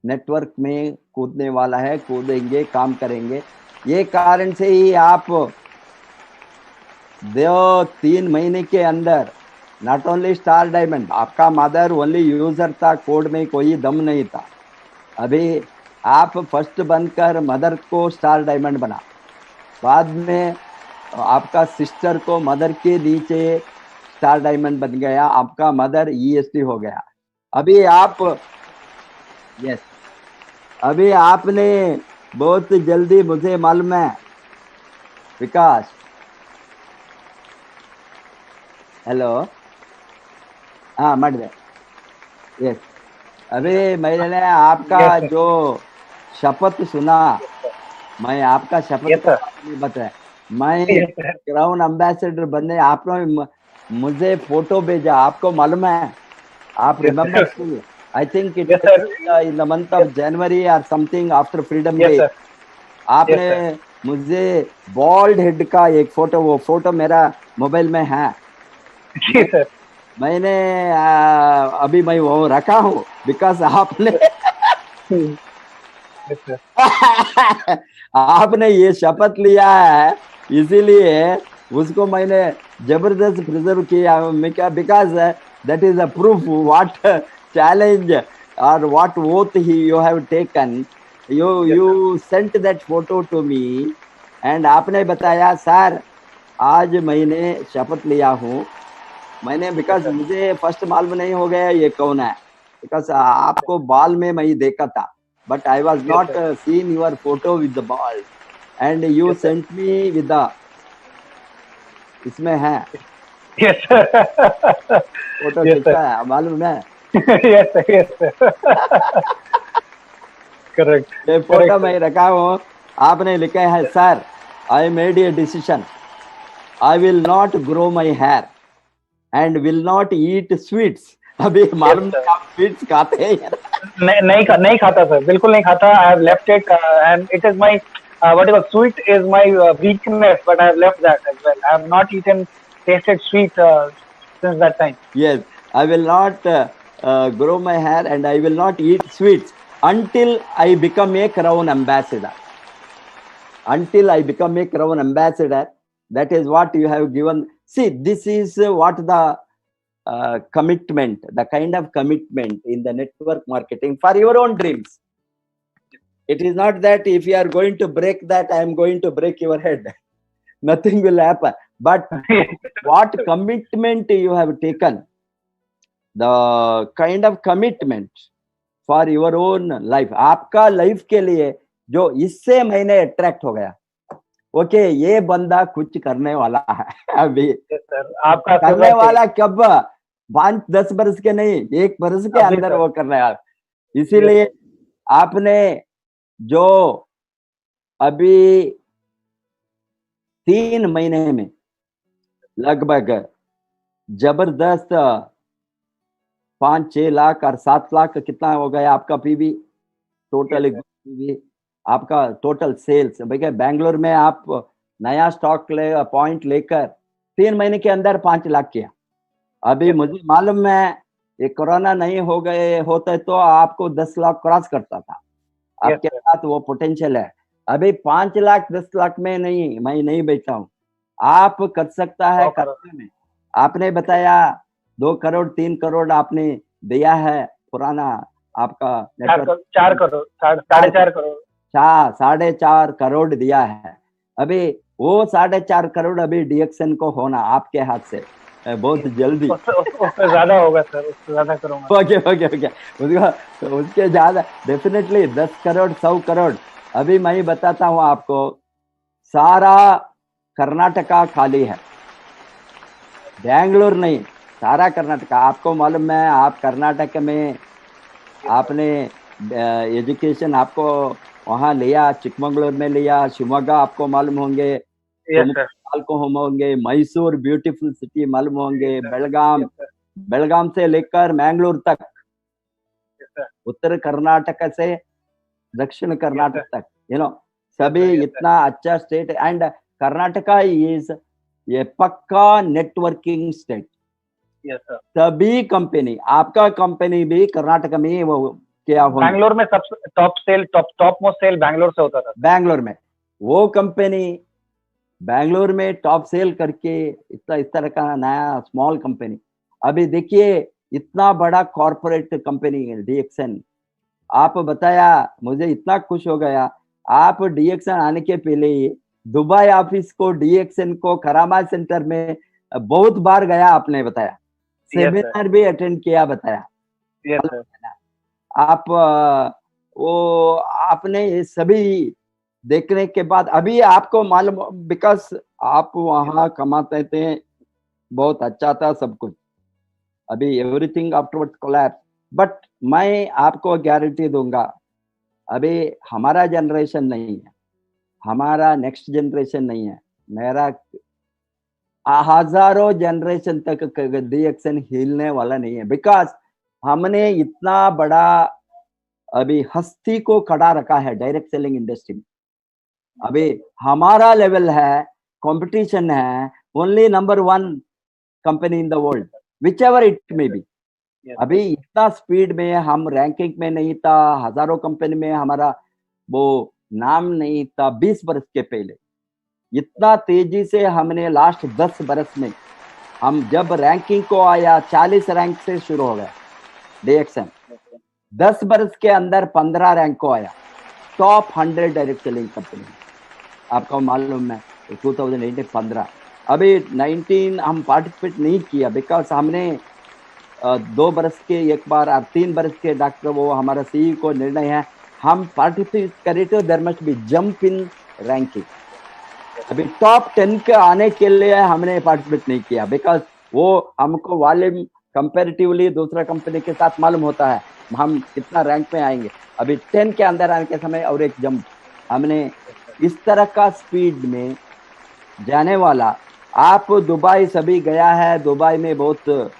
नेटवर्क में कूदने वाला है, कूदेंगे, काम करेंगे। ये कारण से ही आप 2-3 महीने के अंदर नॉट ओनली स्टार डायमंड, आपका मदर ओनली यूजर था, कोड में कोई दम नहीं था। अभी आप फर्स्ट बनकर मदर को स्टार डायमंड बना, बाद में आपका सिस्टर को मदर के नीचे स्टार डायमंड बन गया, आपका मदर ईएसटी हो गया। अभी आप यस अभी आपने बहुत जल्दी, मुझे मालूम है विकास, हेलो, हाँ मट गए, यस, अभी मैंने आपका
Yes, sir.
जो शपथ सुना, मैं आपका शपथ
Yes,
को
sir.
नहीं बताया, मैं
Yes, sir.
क्राउन एम्बेसडर बनने, आपने मुझे फोटो भेजा, आपको मालूम है, आप
Yes,
remember,
sir.
I think it
Yes, sir.
In the month of January और something after freedom
Yes,
day,
sir. Yes,
आपने
sir.
मुझे बॉल्ड हेड का एक फोटो, वो फोटो मेरा मोबाइल में है,
Yes, sir.
मैंने अभी मैं वो रखा हूँ, बिकॉज आपने
Yes, sir.
आपने ये शपथ लिया है, इसीलिए उसको मैंने जबरदस्त प्रिजर्व किया, because that is a proof what challenge और what oath he you have taken, you sent that photo to me, and आपने बताया सर आज मैंने शपथ लिया हूँ, मैंने, बिकॉज मुझे फर्स्ट मालूम नहीं हो गया ये कौन है, बिकॉज आपको बॉल में मैं देखा था, but I was not seen your photo with the ball, and you
Yes, sir.
Sent me with the, इसमें है
Yes, sir.
फोटो
Yes,
किसका
sir.
है मालूम है?
Yes, sir. Yes, sir. Correct.
ये
Correct,
फोटो
sir.
मैं रखा हूँ, आपने लिखा है sir I made a decision, I will not grow my hair and will not eat sweets. अभी मालूम
sir.
नहीं आप स्वीट्स खाते हैं?
नहीं खाता सर, बिल्कुल नहीं खाता. I have left it and it is my whatever sweet is my weakness, but I have left that as well. I have not eaten tasted sweet since that time.
Yes, I will not grow my hair and I will not eat sweets until I become a crown ambassador. Until I become a crown ambassador, that is what you have given. See, this is what the commitment, the kind of commitment in the network marketing for your own dreams. It is not that if you are going to break that, I am going to break your head. Nothing will happen. But what commitment you have taken, the kind of commitment for your own life, आपका life के लिए, जो इससे मैंने attract हो गया, okay ये बंदा कुछ करने वाला है। अभी
Yes, sir. आपका
करने
favorite
वाला कब, 5-10 बरस के नहीं, 1 बरस के
अभी
अंदर
तक.
वो करने वाला, इसीलिए आपने जो अभी 3 महीने में लगभग जबरदस्त 5-6 लाख और 7 लाख कितना हो गया आपका पीवी टोटल, पीवी आपका टोटल सेल्स। भैया बैंगलोर में आप नया स्टॉक पॉइंट लेकर 3 महीने के अंदर 5 लाख किया। अभी मुझे मालूम है ये कोरोना नहीं हो गए होते तो आपको 10 लाख क्रॉस करता था, आपके साथ वो पोटेंशियल है। अभी 5 लाख 10 लाख में नहीं, मैं नहीं बैठा हूँ, आप कर सकता है करने में। आपने बताया 2 करोड़ 3 करोड़ आपने दिया है पुराना आपका नेटवर्क,
4 करोड़ 4.5 करोड़
4.5 करोड़ दिया है। अभी वो 4.5 करोड़ अभी डिएक्सन को होना आपके हाथ से बहुत जल्दी।
उससे ज्यादा होगा सर, उससे ज्यादा करूंगा।
ओके ओके ओके, उसको उसके ज्यादा डेफिनेटली 10 करोड़ 100 करोड़। अभी मैं बताता हूँ आपको, सारा कर्नाटका खाली है, बैंगलोर नहीं, सारा कर्नाटका। आपको मालूम है आप कर्नाटक में आपने एजुकेशन आपको वहाँ लिया, चिकमंगलूर में लिया, शिवमोगा आपको मालूम होंगे, को होंगे, मैसूर ब्यूटीफुल सिटी मालूम होंगे, बेलगाम से लेकर मैंगलोर तक, उत्तर कर्नाटक से दक्षिण कर्नाटक तक, सभी इतना अच्छा स्टेट। एंड कर्नाटका इज ये पक्का नेटवर्किंग स्टेट।
Yes sir.
सभी कंपनी, आपका कंपनी भी कर्नाटक में वो क्या हो,
बैंगलोर में सबसे टॉप मोस्ट सेल बैंगलोर से होता था।
बैंगलोर में वो कंपनी बैंगलोर में टॉप सेल करके इस तरह का नया स्मॉल कंपनी, अभी देखिए इतना बड़ा कॉर्पोरेट कंपनी है डीएक्सएन। आप बताया, मुझे इतना खुश हो गया, आप डीएक्सएन आने के पहले ही दुबई ऑफिस को, डीएक्सएन को करामा सेंटर में बहुत बार गया, आपने बताया, सेमिनार भी अटेंड किया, बताया।
Yes sir.
आप वो आपने ये सभी देखने के बाद अभी आपको मालूम, बिकॉज आप वहां कमाते थे, बहुत अच्छा था सब कुछ, अभी एवरीथिंग आफ्टरवर्ड्स कोलैप्स। बट मैं आपको गारंटी दूंगा, अभी हमारा जनरेशन नहीं है, हमारा नेक्स्ट जनरेशन नहीं है, मेरा हजारों जनरेशन तक डीएक्सएन हिलने वाला नहीं है, बिकॉज हमने इतना बड़ा अभी हस्ती को खड़ा रखा है डायरेक्ट सेलिंग इंडस्ट्री में। अभी हमारा लेवल है, कंपटीशन है, only number 1 company in the world, which ever it may be. अभी इतना स्पीड में हम रैंकिंग में नहीं था, हजारों कंपनी में हमारा वो नाम नहीं था 20 बरस के पहले। इतना तेजी से हमने लास्ट 10 बरस में, हम जब रैंकिंग को आया 40 रैंक से शुरू हो गया डीएक्सएन, 10 बरस के अंदर 15 रैंक को आया, टॉप 100 डायरेक्ट सेलिंग कंपनी। आपको मालूम है 2018 15, अभी 19 हम पार्टिसिपेट नहीं किया, बिकॉज हमने 2 बरस के एक बार और 3 बरस के डॉक्टर वो हमारा सीई को निर्णय है, हम पार्टिसिपेट करें तो there must be jump in ranking. अभी टॉप 10 के आने के लिए हमने पार्टिसिपेट नहीं किया, बिकॉज वो हमको वॉल्यूम कंपैरेटिवली दूसरा कंपनी के साथ मालूम होता है हम कितना रैंक में आएंगे। अभी 10 के अंदर आने के समय और एक जंप, हमने इस तरह का स्पीड में जाने वाला। आप दुबई सभी गया है, दुबई में बहुत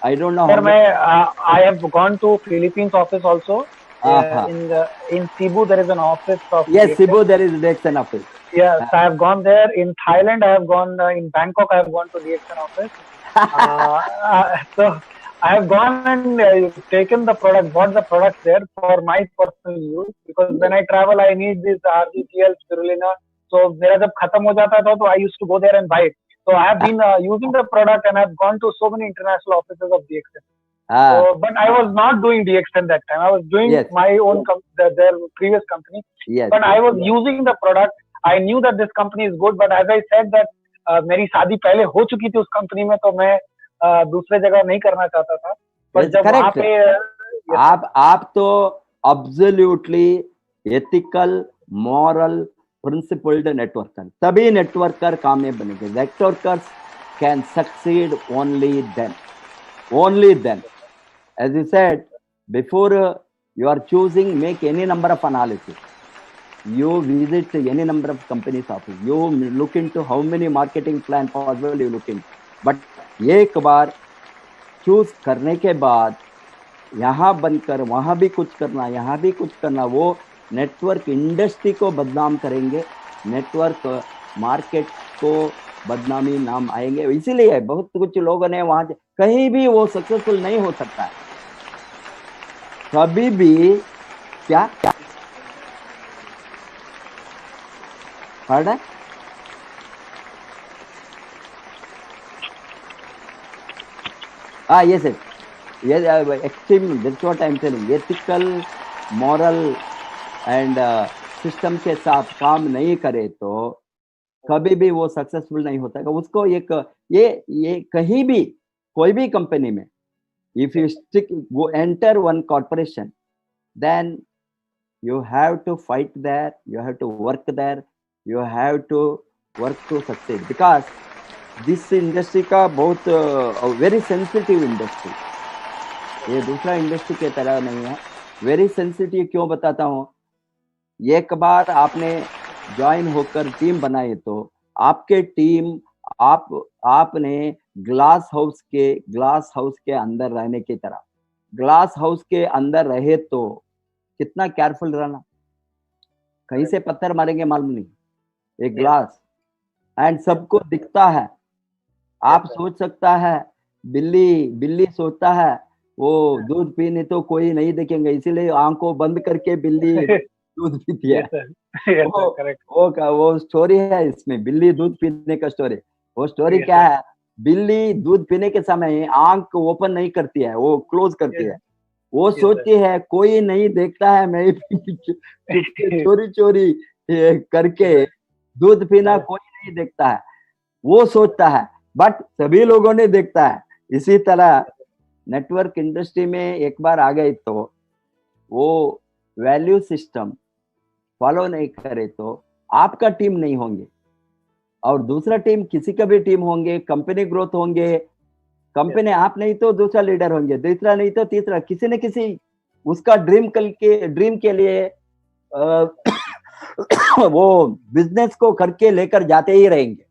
आई डोंट नो
सर, मैं I have gone to Philippines office also in Cebu. There is an office of
yes
DXN.
Cebu there is DXN office.
Yes, I have gone there. In Thailand I have gone, in Bangkok I have gone to DXN office. So I have gone and taken the product, bought the product there for my personal use, because when I travel I need this RGGL spirulina. So मेरा जब खत्म हो जाता था तो I used to go there and buy it. So I have been using the product and I have gone to so many international offices of DXN. So, but I was not doing DXN that time. I was doing my own their previous company.
Yes.
But I was using the product. I knew that this company is good. But as I said that मेरी शादी पहले हो चुकी थी उस company में, तो मैं दूसरे जगह नहीं करना चाहता था. पर जब वहाँ पे
आप तो absolutely ethical, moral, principled networker. तभी networker कामयाब बनेंगे. Networkers can succeed only then. Only then. As you said, before you are choosing, make any number of analysis. You visit any number of companies office. You look into how many marketing plan possible you look into. But एक बार choose करने के बाद यहाँ बनकर वहाँ भी कुछ करना, यहाँ भी कुछ करना, वो नेटवर्क इंडस्ट्री को बदनाम करेंगे, नेटवर्क मार्केट को बदनामी नाम आएंगे। इसीलिए बहुत कुछ लोगों ने वहां कहीं भी वो सक्सेसफुल नहीं हो सकता है कभी भी। क्या पढ़ रहा? yes sir, yes extreme, that's what I'm telling, ethical, moral and system के साथ काम नहीं करे तो कभी भी वो सक्सेसफुल नहीं होता है। उसको एक ये कहीं भी कोई भी कंपनी में इफ यू स्टिक वो enter one corporation then you have to fight there, you have to work there, you have to work to succeed, because this industry का बहुत वेरी सेंसिटिव इंडस्ट्री, ये दूसरा इंडस्ट्री की तरह नहीं है। वेरी सेंसिटिव क्यों बताता हूँ, एक बार आपने ज्वाइन होकर टीम बनाई तो आपके टीम आपने ग्लास हाउस के अंदर रहने की तरह, ग्लास हाउस के अंदर रहे तो कितना केयरफुल रहना, कहीं से पत्थर मारेंगे मालूम नहीं। एक ग्लास एंड सबको दिखता है। आप सोच सकता है, बिल्ली बिल्ली सोचता है वो दूध पीने तो कोई नहीं देखेंगे, इसीलिए आंखों बंद करके बिल्ली दूध पीती है।
यस सर, यस सर,
वो
करेक्ट।
वो स्टोरी है इसमें, बिल्ली दूध पीने का स्टोरी। वो स्टोरी
यस
क्या
सर,
है, बिल्ली दूध पीने के समय आंख ओपन नहीं करती है, वो क्लोज करती
यस,
है। वो
यस सर।
सोचती है कोई नहीं देखता है, मैं चुपके चोरी चोरी करके
यस
दूध पीना
सर,
कोई नहीं देखता है, वो सोचता है, बट सभी लोगों ने देखता है। इसी तरह नेटवर्क इंडस्ट्री में एक बार आ गए तो वो वैल्यू सिस्टम फॉलो नहीं करे तो आपका टीम नहीं होंगे, और दूसरा टीम किसी का भी टीम होंगे, कंपनी ग्रोथ होंगे, कंपनी आप नहीं तो दूसरा लीडर होंगे, दूसरा नहीं तो तीसरा, किसी न किसी उसका ड्रीम के लिए अ, वो बिजनेस को करके लेकर जाते ही रहेंगे।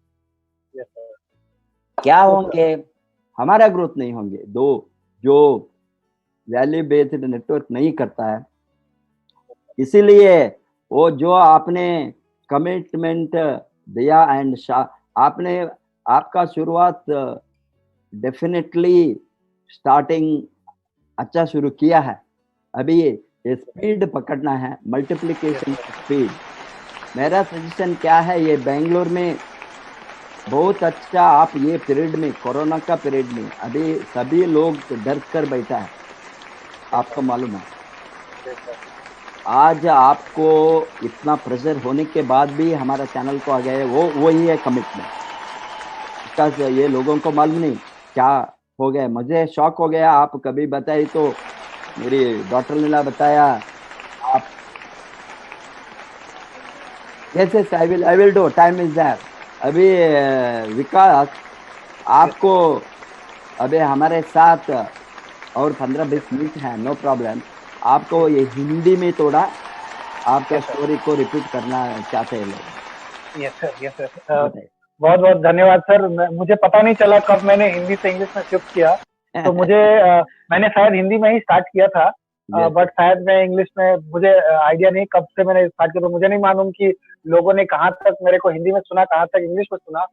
Yes sir.
क्या होंगे, हमारा ग्रोथ नहीं होंगे। दो जो वैल्यू बेस्ड नेटवर्क नहीं करता है, इसीलिए वो जो आपने कमिटमेंट दिया एंड आपने आपका शुरुआत डेफिनेटली स्टार्टिंग अच्छा शुरू किया है। अभी ये स्पीड पकड़ना है, मल्टीप्लिकेशन स्पीड। मेरा सजेशन क्या है, ये बेंगलोर में बहुत अच्छा, आप ये पीरियड में, कोरोना का पीरियड में अभी सभी लोग डर कर बैठा है, आपको मालूम है।
Yes sir.
आज आपको इतना प्रेशर होने के बाद भी हमारा चैनल को आ गए, वो ही है कमिटमेंट। इसका ये लोगों को मालूम नहीं क्या हो गया, मुझे शॉक हो गया। आप कभी बताई तो, मेरी डॉक्टर ने बताया आप, yes yes I will do, time is there. अभी विकास आपको अभी हमारे साथ और 15-20 मिनट है, नो प्रॉब्लम। आपको ये हिंदी में थोड़ा आपका
यस सर,
स्टोरी को रिपीट करना चाहते हैं लोग,
यस सर, यस सर।
बताइए।
बहुत बहुत धन्यवाद सर। मुझे पता नहीं चला कब मैंने हिंदी से इंग्लिश में शिफ्ट किया। तो मुझे मैंने शायद हिंदी में ही स्टार्ट किया था,
यस
बट शायद मैं इंग्लिश में, मुझे आइडिया नहीं कब से मैंने स्टार्ट किया, तो मुझे नहीं मालूम कि लोगों ने कहाँ तक मेरे को हिंदी में सुना, कहाँ तक इंग्लिश में सुना।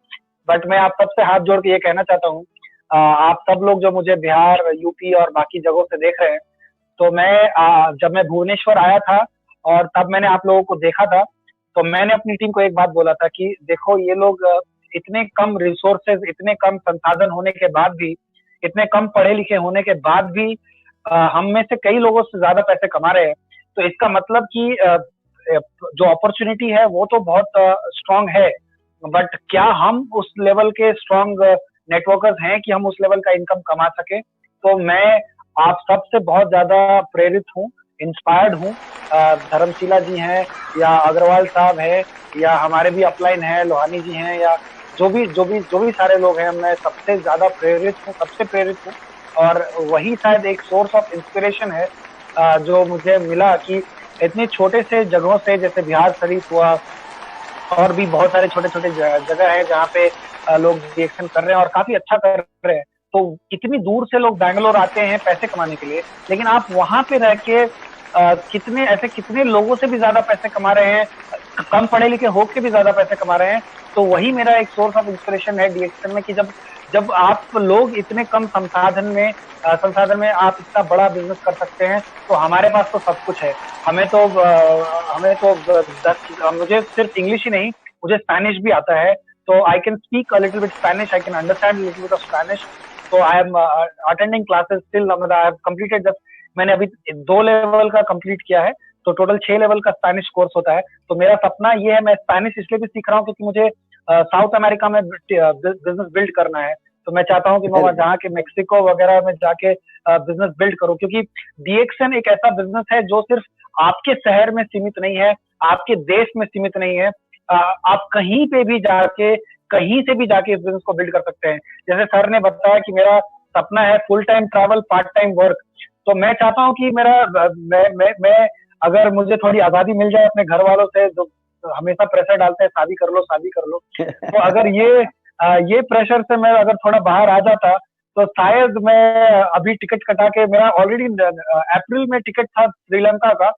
बट मैं आप सबसे हाथ जोड़ के ये कहना चाहता हूँ, आप सब लोग जो मुझे बिहार, यूपी और बाकी जगहों से देख रहे हैं, तो मैं जब मैं भुवनेश्वर आया था और तब मैंने आप लोगों को देखा था, तो मैंने अपनी टीम को एक बात बोला था कि देखो ये लोग इतने कम रिसोर्सेज, इतने कम संसाधन होने के बाद भी, इतने कम पढ़े लिखे होने के बाद भी हम में से कई लोगों से ज्यादा पैसे कमा रहे हैं। तो इसका मतलब कि जो अपॉर्चुनिटी है वो तो बहुत स्ट्रांग है, बट क्या हम उस लेवल के स्ट्रांग नेटवर्कर्स हैं कि हम उस लेवल का इनकम कमा सके? तो मैं आप सबसे बहुत ज्यादा प्रेरित हूँ, इंस्पायर्ड हूँ। धर्मशिला जी हैं या अग्रवाल साहब है या हमारे भी अपलाइन है, लोहानी जी हैं, या जो भी सारे लोग हैं, मैं सबसे ज्यादा प्रेरित हूँ, सबसे प्रेरित हूँ। और वही शायद एक सोर्स ऑफ इंस्पिरेशन है जो मुझे मिला कि इतने छोटे से जगहों से, जैसे बिहार शरीफ हुआ, और भी बहुत सारे छोटे छोटे जगह है जहाँ पे लोग रिएक्शन कर रहे हैं और काफी अच्छा कर रहे हैं। तो इतनी दूर से लोग बैंगलोर आते हैं पैसे कमाने के लिए, लेकिन आप वहां पे रह के कितने लोगों से भी ज्यादा पैसे कमा रहे हैं, कम पढ़े लिखे होके भी ज्यादा पैसे कमा रहे हैं। तो वही मेरा एक सोर्स ऑफ इंस्पिरेशन है डीएक्शन में, कि जब जब आप लोग इतने कम संसाधन में आप इतना बड़ा बिजनेस कर सकते हैं, तो हमारे पास तो सब कुछ है। मुझे सिर्फ इंग्लिश ही नहीं, मुझे स्पेनिश भी आता है। तो I can speak a little bit Spanish, I can understand little bit of Spanish. तो I am attending classes still, मतलब आई हैव कंप्लीटेड जस्ट, मैंने अभी 2 लेवल का कंप्लीट किया है, तो टोटल 6 लेवल का स्पेनिश कोर्स होता है। तो मेरा सपना ये है, मैं स्पेनिश इसलिए भी सीख रहा हूँ क्योंकि मुझे साउथ अमेरिका में बिजनेस बिल्ड करना है। तो मैं चाहता हूँ कि मैं वहाँ जहाँ के मेक्सिको वगैरह में जाके बिजनेस बिल्ड करूँ, क्योंकि डीएक्सन एक ऐसा बिजनेस है जो सिर्फ आपके शहर में सीमित नहीं है, आपके देश में सीमित नहीं है। आप कहीं पे भी जाके, कहीं से भी जाके इस बिजनेस को बिल्ड कर सकते हैं। जैसे सर ने बताया कि मेरा सपना है full time travel, part time work. तो मैं चाहता हूँ कि मैं अगर मुझे थोड़ी आजादी मिल जाए अपने घर वालों से, जो हमेशा प्रेशर डालते हैं शादी कर लो शादी कर लो, तो अगर ये प्रेशर से मैं अगर थोड़ा बाहर आ जाता, तो शायद मैं अभी टिकट कटा के, मेरा ऑलरेडी अप्रैल में टिकट था श्रीलंका का,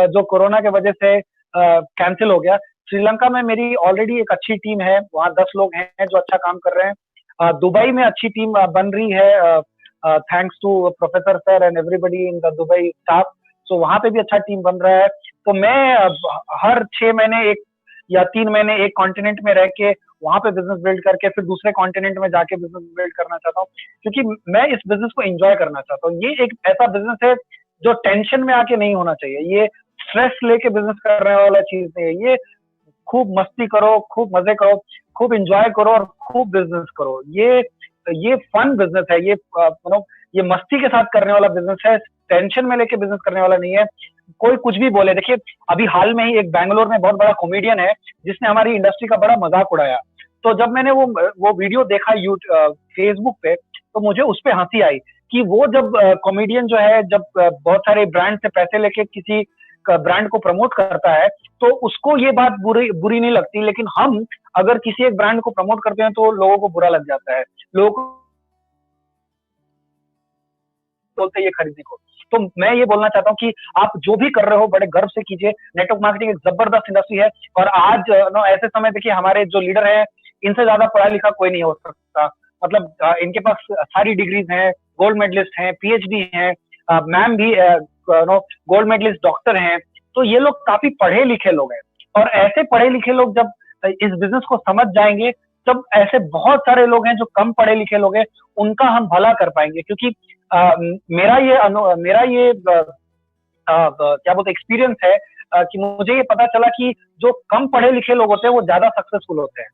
जो कोरोना के वजह से कैंसिल हो गया। श्रीलंका में मेरी ऑलरेडी एक अच्छी टीम है, वहाँ 10 लोग हैं जो अच्छा काम कर रहे हैं। दुबई में अच्छी टीम बन रही है, thanks to professor sir and everybody in the Dubai staff. So वहाँ पे भी अच्छा टीम बन रहा है। तो मैं हर 6 महीने एक या 3 महीने एक कॉन्टिनेंट में रह के वहाँ पे बिजनेस बिल्ड करके फिर दूसरे कॉन्टिनेंट में जाके बिजनेस बिल्ड करना चाहता हूँ, क्योंकि मैं इस बिजनेस को एंजॉय करना चाहता हूँ। ये एक ऐसा बिजनेस है जो टेंशन में आके नहीं होना चाहिए, ये स्ट्रेस लेके बिजनेस करने वाला चीज नहीं है। ये खूब मस्ती करो, खूब मजे करो, खूब एंजॉय करो और खूब बिजनेस करो। ये फन बिजनेस है, ये मस्ती के साथ करने वाला बिजनेस है, टेंशन में लेके बिजनेस करने वाला नहीं है। कोई कुछ भी बोले, देखिए अभी हाल में ही एक बैंगलोर में बहुत बड़ा कॉमेडियन है जिसने हमारी इंडस्ट्री का बड़ा मजाक उड़ाया। तो जब मैंने वो वीडियो देखा फेसबुक पे, तो मुझे उस पे हंसी आई कि वो जब कॉमेडियन जो है, जब बहुत सारे ब्रांड से पैसे लेके किसी ब्रांड को प्रमोट करता है तो उसको ये बात बुरी नहीं लगती, लेकिन हम अगर किसी एक ब्रांड को प्रमोट करते हैं तो लोगों को बुरा लग जाता है, लोगों को बोलते हैं ये खरीदने को। तो मैं ये बोलना चाहता हूँ कि आप जो भी कर रहे हो बड़े गर्व से कीजिए। नेटवर्क मार्केटिंग एक जबरदस्त इंडस्ट्री है, और आज ऐसे समय देखिए हमारे जो लीडर हैं इनसे ज्यादा पढ़ा लिखा कोई नहीं हो सकता। मतलब इनके पास सारी डिग्रीज हैं, गोल्ड मेडलिस्ट हैं, पीएचडी हैं, मैम भी गोल्ड मेडलिस्ट डॉक्टर हैं। तो ये लोग काफी पढ़े लिखे लोग हैं, और ऐसे पढ़े लिखे लोग जब इस बिजनेस को समझ जाएंगे तब ऐसे बहुत सारे लोग हैं जो कम पढ़े लिखे लोग हैं, उनका हम भला कर पाएंगे। क्योंकि मेरा ये क्या बोलते एक्सपीरियंस है कि मुझे ये पता चला कि जो कम पढ़े लिखे लोग होते हैं वो ज्यादा सक्सेसफुल होते हैं,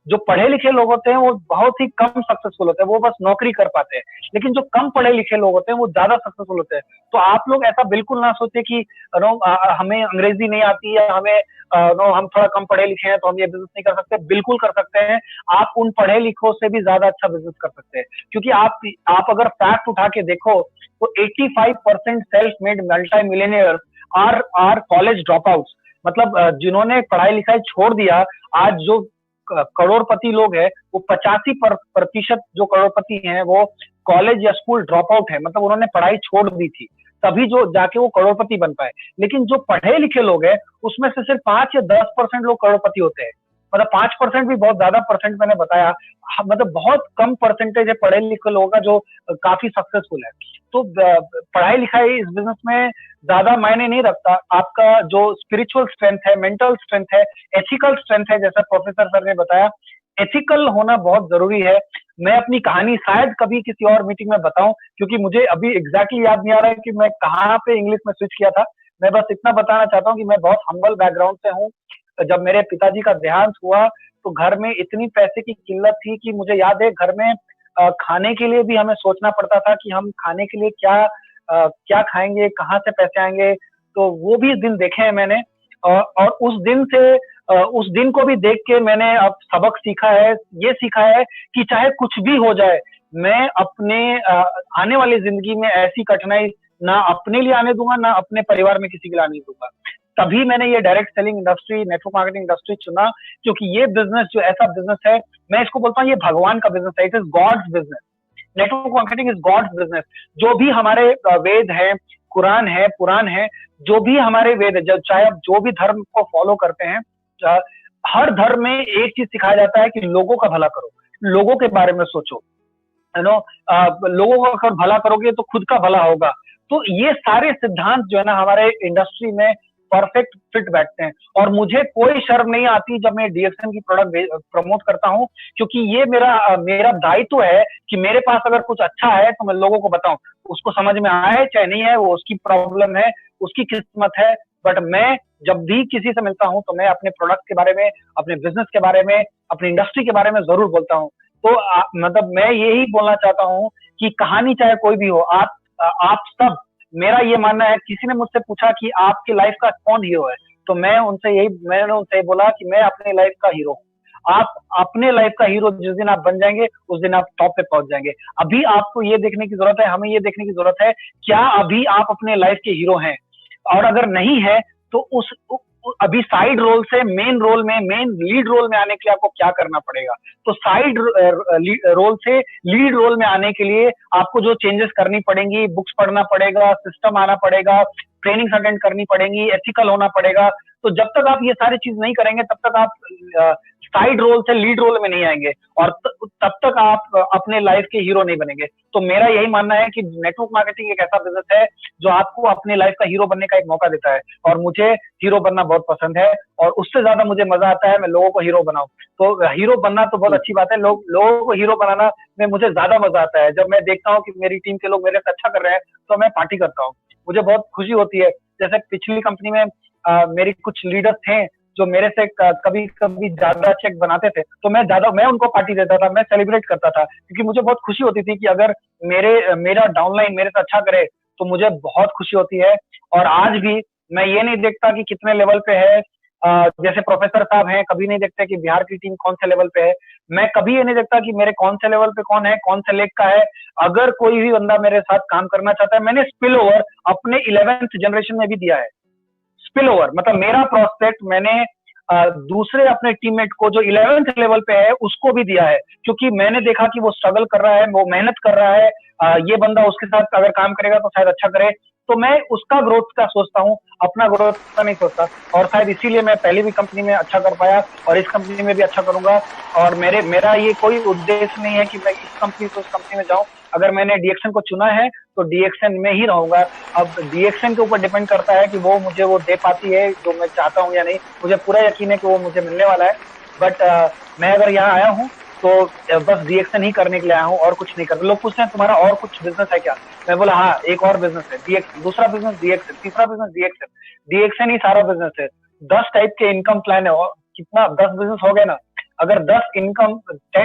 जो पढ़े लिखे लोग होते हैं वो बहुत ही कम सक्सेसफुल होते हैं, वो बस नौकरी कर पाते हैं। लेकिन जो कम पढ़े लिखे लोग होते हैं वो ज्यादा सक्सेसफुल होते हैं। तो आप लोग ऐसा बिल्कुल ना सोचे कि हमें अंग्रेजी नहीं आती है, हमें हम थोड़ा कम पढ़े लिखे हैं तो हम ये बिजनेस नहीं कर सकते। बिल्कुल कर सकते हैं, आप उन पढ़े लिखों से भी ज्यादा अच्छा बिजनेस कर सकते हैं। क्योंकि आप अगर फैक्ट उठा के देखो तो 85% self made multi millionaires are college drop outs. मतलब जिन्होंने पढ़ाई लिखाई छोड़ दिया, आज जो करोड़पति लोग हैं वो 85% जो करोड़पति हैं वो कॉलेज या स्कूल ड्रॉप आउट है, मतलब उन्होंने पढ़ाई छोड़ दी थी तभी जो जाके वो करोड़पति बन पाए। लेकिन जो पढ़े लिखे लोग हैं उसमें से सिर्फ 5 या 10% लोग करोड़पति होते हैं। मतलब 5% भी बहुत ज्यादा परसेंट मैंने बताया, मतलब बहुत कम परसेंटेज है पढ़े लिखे लोगों का जो काफी सक्सेसफुल है। तो पढ़ाई लिखाई इस बिजनेस में ज्यादा मायने नहीं रखता, आपका जो स्पिरिचुअल स्ट्रेंथ है, मेंटल स्ट्रेंथ है, एथिकल स्ट्रेंथ है, जैसा प्रोफेसर सर ने बताया, एथिकल होना बहुत जरूरी है। मैं अपनी कहानी शायद कभी किसी और मीटिंग में बताऊं, क्योंकि मुझे अभी एग्जैक्टली याद नहीं आ रहा है कि मैं कहाँ पे इंग्लिश में स्विच किया था। मैं बस इतना बताना चाहता हूँ कि मैं बहुत हम्बल बैकग्राउंड से हूँ। जब मेरे पिताजी का देहांत हुआ तो घर में इतनी पैसे की किल्लत थी कि मुझे याद है घर में खाने के लिए भी हमें सोचना पड़ता था कि हम खाने के लिए क्या खाएंगे, कहाँ से पैसे आएंगे। तो वो भी दिन देखे हैं मैंने, और उस दिन को भी देख के मैंने अब सबक सीखा है, ये सीखा है कि चाहे कुछ भी हो जाए, मैं अपने आने वाली जिंदगी में ऐसी कठिनाई ना अपने लिए आने दूंगा, ना अपने परिवार में किसी के लिए आने दूंगा। तभी मैंने ये direct selling industry, network marketing industry चुना, क्योंकि ये बिजनेस जो ऐसा बिजनेस है, मैं इसको बोलता हूँ ये भगवान का बिजनेस है, it is god's business. Network marketing is god's business. जो भी हमारे वेद है, कुरान है, पुराण है, जो भी हमारे वेद है, चाहे आप जो भी धर्म को फॉलो करते हैं, हर धर्म में एक चीज सिखाया जाता है कि लोगों का भला करो, लोगों के बारे में सोचो, लोगों का अगर भला करोगे तो खुद का भला होगा। तो ये सारे सिद्धांत जो है ना हमारे इंडस्ट्री में परफेक्ट फिट बैठते हैं, और मुझे कोई शर्म नहीं आती जब मैं डीएक्सएम की प्रोडक्ट प्रमोट करता हूं, क्योंकि ये मेरा दायित्व है कि मेरे पास अगर कुछ अच्छा है तो मैं लोगों को बताऊं। उसको समझ में आए चाहे नहीं है, वो उसकी प्रॉब्लम है, उसकी किस्मत है, बट मैं जब भी किसी से मिलता हूं तो मैं अपने प्रोडक्ट के बारे में, अपने बिजनेस के बारे में, अपनी इंडस्ट्री के बारे में जरूर बोलता हूं। तो मतलब मैं यही बोलना चाहता हूं कि कहानी चाहे कोई भी हो, आप सब, मेरा ये मानना है, किसी ने मुझसे पूछा कि आपकी लाइफ का कौन हीरो है, तो मैंने उनसे बोला कि मैं अपने लाइफ का हीरो हूं। आप अपने लाइफ का हीरो जिस दिन आप बन जाएंगे उस दिन आप टॉप पे पहुंच जाएंगे। अभी आपको ये देखने की जरूरत है, हमें ये देखने की जरूरत है, क्या अभी आप अपने लाइफ के हीरो हैं? और अगर नहीं है तो अभी साइड रोल से मेन लीड रोल में आने के लिए आपको क्या करना पड़ेगा? तो साइड रोल से लीड रोल में आने के लिए आपको जो चेंजेस करनी पड़ेंगी, बुक्स पढ़ना पड़ेगा, सिस्टम आना पड़ेगा, ट्रेनिंग्स अटेंड करनी पड़ेंगी, एथिकल होना पड़ेगा। तो जब तक आप ये सारी चीज नहीं करेंगे तब तक आप साइड रोल से लीड रोल में नहीं आएंगे, और तब तक आप अपने लाइफ के हीरो नहीं बनेंगे। तो मेरा यही मानना है कि नेटवर्क मार्केटिंग एक ऐसा बिजनेस है जो आपको अपनी लाइफ का हीरो बनने का एक मौका देता है, और मुझे हीरो बनना बहुत पसंद है, और उससे ज्यादा मुझे मजा आता है मैं लोगों को हीरो बनाऊं। तो हीरो बनना तो बहुत अच्छी बात है, लोगों को हीरो बनाना में मुझे ज्यादा मजा आता है। जब मैं देखता हूँ कि मेरी टीम के लोग मेरे से अच्छा कर रहे हैं तो मैं पार्टी करता हूँ, मुझे बहुत खुशी होती है। जैसे पिछली कंपनी में मेरी कुछ लीडर्स थे जो मेरे से कभी कभी ज्यादा चेक बनाते थे, तो मैं उनको पार्टी देता था, मैं सेलिब्रेट करता था, क्योंकि मुझे बहुत खुशी होती थी कि अगर मेरा डाउनलाइन मेरे से अच्छा करे तो मुझे बहुत खुशी होती है। और आज भी मैं ये नहीं देखता कि कितने लेवल पे है, जैसे प्रोफेसर साहब हैं, कभी नहीं देखते कि बिहार की टीम कौन से लेवल पे है। मैं कभी ये नहीं देखता कि मेरे कौन से लेवल पे कौन है, कौन से लेग का है। अगर कोई भी बंदा मेरे साथ काम करना चाहता है, मैंने स्पिल ओवर अपने 11th जनरेशन में भी दिया है। स्पिल ओवर मतलब मेरा प्रोस्पेक्ट मैंने दूसरे अपने टीममेट को जो 11th लेवल पे है उसको भी दिया है, क्योंकि मैंने देखा कि वो स्ट्रगल कर रहा है, वो मेहनत कर रहा है, ये बंदा उसके साथ अगर काम करेगा तो शायद अच्छा करे। तो मैं उसका ग्रोथ का सोचता हूँ, अपना ग्रोथ का नहीं सोचता, और शायद इसीलिए मैं पहले भी कंपनी में अच्छा कर पाया और इस कंपनी में भी अच्छा करूंगा। और मेरा ये कोई उद्देश्य नहीं है कि मैं इस कंपनी से उस कंपनी में जाऊं। अगर मैंने डीएक्सन को चुना है तो डीएक्सन में ही रहूंगा। अब डीएक्सन के ऊपर डिपेंड करता है कि वो मुझे वो दे पाती है जो मैं चाहता हूँ या नहीं। मुझे पूरा यकीन है कि वो मुझे मिलने वाला है, बट मैं अगर यहाँ आया हूँ तो बस डीएक्सन ही करने के लिए आया हूँ और कुछ नहीं करता। लोग पूछते हैं तुम्हारा और कुछ बिजनेस है क्या, मैं बोला हाँ एक और बिजनेस है डीएक्सन, दूसरा बिजनेस डीएक्सन, तीसरा बिजनेस डीएक्सन। डीएक्सन ही सारा बिजनेस है। 10 टाइप के इनकम प्लान है, और कितना 10 बिजनेस हो गए ना। अगर 10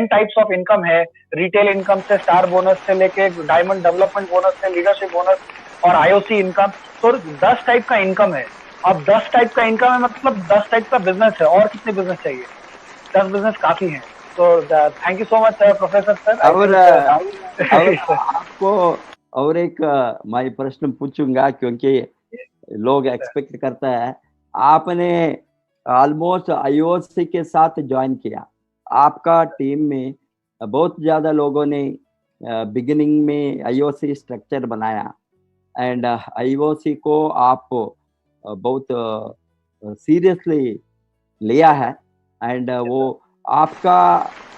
टाइप्स ऑफ इनकम है, रिटेल इनकम से स्टार बोनस से लेके डायमंड डेवलपमेंट बोनस से लीडरशिप बोनस और आईओसी इनकम, तो 10 टाइप का इनकम है। अब 10 टाइप का इनकम है मतलब 10 टाइप का बिजनेस है, और कितने बिजनेस चाहिए? 10 बिजनेस काफी है। तो thank you so much professor sir.
और आपको और एक मैं प्रश्न पूछूंगा, क्योंकि लोग एक्सपेक्ट करता है। आपने ऑलमोस्ट आईओसी के साथ ज्वाइन किया, आपका टीम में बहुत ज़्यादा लोगों ने बिगिनिंग में आईओसी स्ट्रक्चर बनाया, एंड आईओसी को आप बहुत सीरियसली लिया है, एंड वो आपका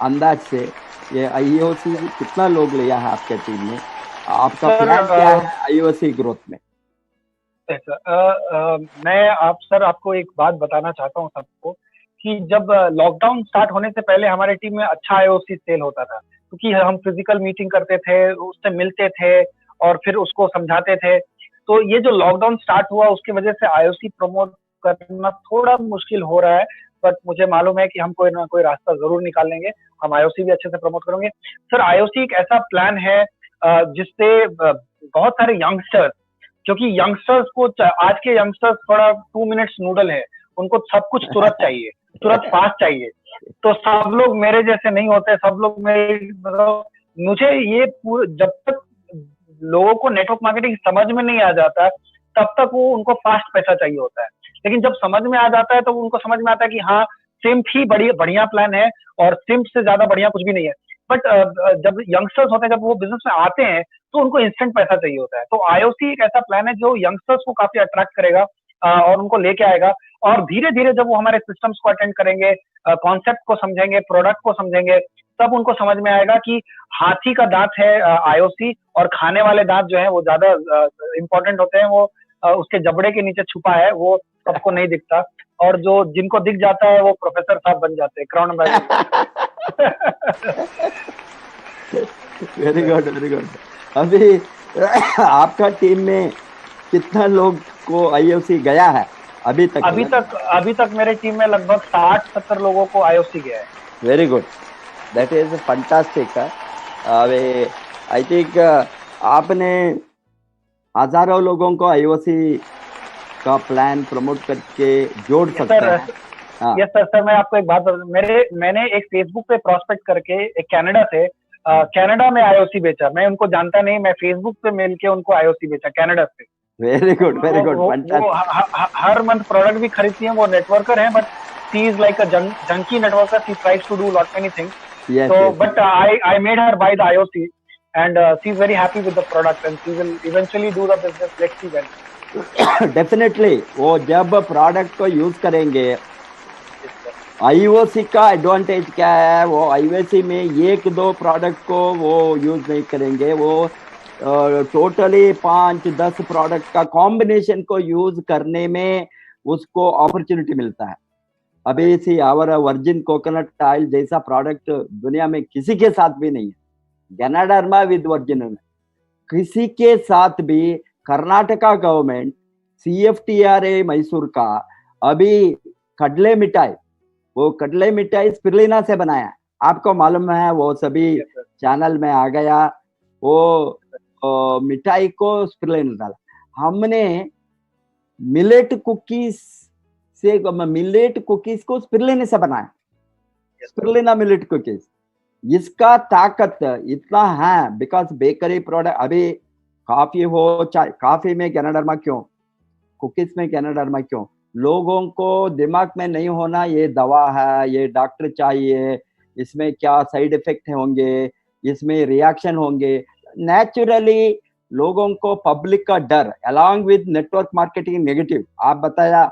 अंदाज से ये आईओसी कितना लोग लिया है आपके टीम में, आपका प्लान क्या है आईओसी ग्रोथ में?
मैं आपको एक बात बताना चाहता हूँ सबको, कि जब लॉकडाउन स्टार्ट होने से पहले हमारे टीम में अच्छा आईओसी सेल होता था, क्योंकि हम फिजिकल मीटिंग करते थे, उससे मिलते थे और फिर उसको समझाते थे। तो ये जो लॉकडाउन स्टार्ट हुआ उसकी वजह से आईओसी प्रमोट करना थोड़ा मुश्किल हो रहा है, बट मुझे मालूम है कि हम कोई ना कोई रास्ता जरूर निकाल लेंगे, हम आईओसी भी अच्छे से प्रमोट करेंगे। सर आईओसी एक ऐसा प्लान है जिससे बहुत सारे यंगस्टर्स, क्योंकि यंगस्टर्स को आज के यंगस्टर्स थोड़ा 2 मिनट्स नूडल है, उनको सब कुछ तुरंत चाहिए, तुरंत फास्ट चाहिए। तो सब लोग मेरे जैसे नहीं होते, सब लोग मतलब मुझे ये जब तक लोगों को नेटवर्क मार्केटिंग समझ में नहीं आ जाता तब तक वो उनको फास्ट पैसा चाहिए होता है, लेकिन जब समझ में आ जाता है तो उनको समझ में आता है कि हाँ सिम्प ही बढ़िया प्लान है और सिम्प से ज्यादा बढ़िया कुछ भी नहीं है। बट जब यंगस्टर्स होते हैं, जब वो बिजनेस में आते हैं तो उनको इंस्टेंट पैसा चाहिए होता है। तो आईओसी एक ऐसा प्लान है जो यंगस्टर्स को काफी अट्रैक्ट करेगा और उनको लेके आएगा, और धीरे धीरे जब वो हमारे सिस्टम्स को अटेंड करेंगे, कॉन्सेप्ट को समझेंगे, प्रोडक्ट को समझेंगे, तब उनको समझ में आएगा कि हाथी का दांत है आईओसी, और खाने वाले दांत जो है वो ज्यादा इंपॉर्टेंट होते हैं, वो उसके जबड़े के नीचे छुपा है, वो सबको नहीं दिखता, और जो जिनको दिख जाता है वो प्रोफेसर साहब बन जाते हैं, crown
very good very good. अभी आपका टीम में कितना लोग को आईओसी गया है अभी
तक मेरे टीम में लगभग 60-70 लोगों को आईओसी गया है।
Very good, that is fantastic. अभी आई थिंक आपने हजारों लोगों को आईओसी का प्लान प्रमोट करके जोड़ सकते हैं।
यस सर, मैं आपको एक बात मैंने एक फेसबुक पे प्रोस्पेक्ट करके एक कनाडा से कनाडा में आईओसी बेचा। मैं उनको जानता नहीं, मैं फेसबुक पे मिलके उनको आईओसी बेचा कनाडा से।
वेरी गुड
हर मंथ प्रोडक्ट भी खरीदती है, वो नेटवर्कर है, but she is like a junkie networker, she tries to do lot many things. So but I made her buy the IOC, and she's very happy with the product, and she will eventually do the business. Let's see when.
Definitely वो जब product को use करेंगे, IOC का advantage क्या है, वो IOC में एक दो प्रोडक्ट को वो यूज नहीं करेंगे, वो टोटली 5-10 प्रोडक्ट का कॉम्बिनेशन को यूज करने में उसको अपॉर्चुनिटी मिलता है। अभी see our virgin coconut oil जैसा प्रोडक्ट दुनिया में किसी के साथ भी नहीं है। गैनाडर्मा विद वर्जिन किसी के साथ भी। कर्नाटका गवर्नमेंट CFTRA मैसूर का अभी कडले मिठाई, वो कडले मिठाई स्पिरुलिना से बनाया है, आपको मालूम है, वो सभी चैनल में आ गया। वो मिठाई को स्पिरुलिना डाला। हमने मिलेट कुकीज को स्पिरुलिना से बनाया, स्पिरुलिना मिलेट कुकीज। इसका ताकत इतना है बिकॉज बेकरी प्रोडक्ट, अभी कॉफी हो चाय, कॉफी में गैनाडर्मा क्यों, कुकीज में गैनाडर्मा क्यों, लोगों को दिमाग में नहीं होना ये दवा है, ये डॉक्टर चाहिए, इसमें क्या साइड इफेक्ट होंगे, इसमें रिएक्शन होंगे। नेचुरली लोगों को पब्लिक का डर along with network marketing negative. आप बताया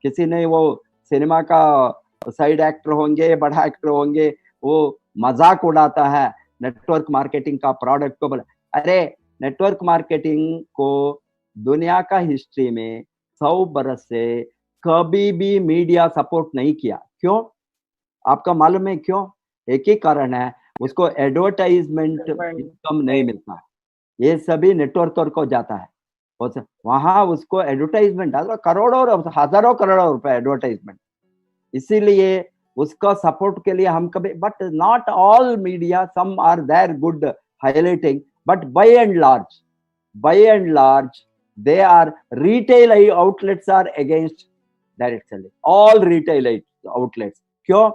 किसी ने वो सिनेमा का साइड एक्टर होंगे, बड़ा एक्टर होंगे, वो मजाक उड़ाता है नेटवर्क मार्केटिंग का प्रोडक्ट को। अरे नेटवर्क मार्केटिंग को दुनिया का हिस्ट्री में 100 बरस से कभी भी मीडिया सपोर्ट नहीं किया। क्यों? आपका मालूम है क्यों? एक ही कारण है, उसको एडवर्टाइजमेंट इनकम नहीं मिलता। ये सभी नेटवर्कर को जाता है, वहां उसको एडवर्टाइजमेंट करोड़ों और हजारों करोड़ों रुपए एडवर्टाइजमेंट। इसीलिए उसका सपोर्ट के लिए हम कभी, but not all media, some are there good highlighting, but by and large they are retail outlets are against direct selling, all retail outlets। क्यों?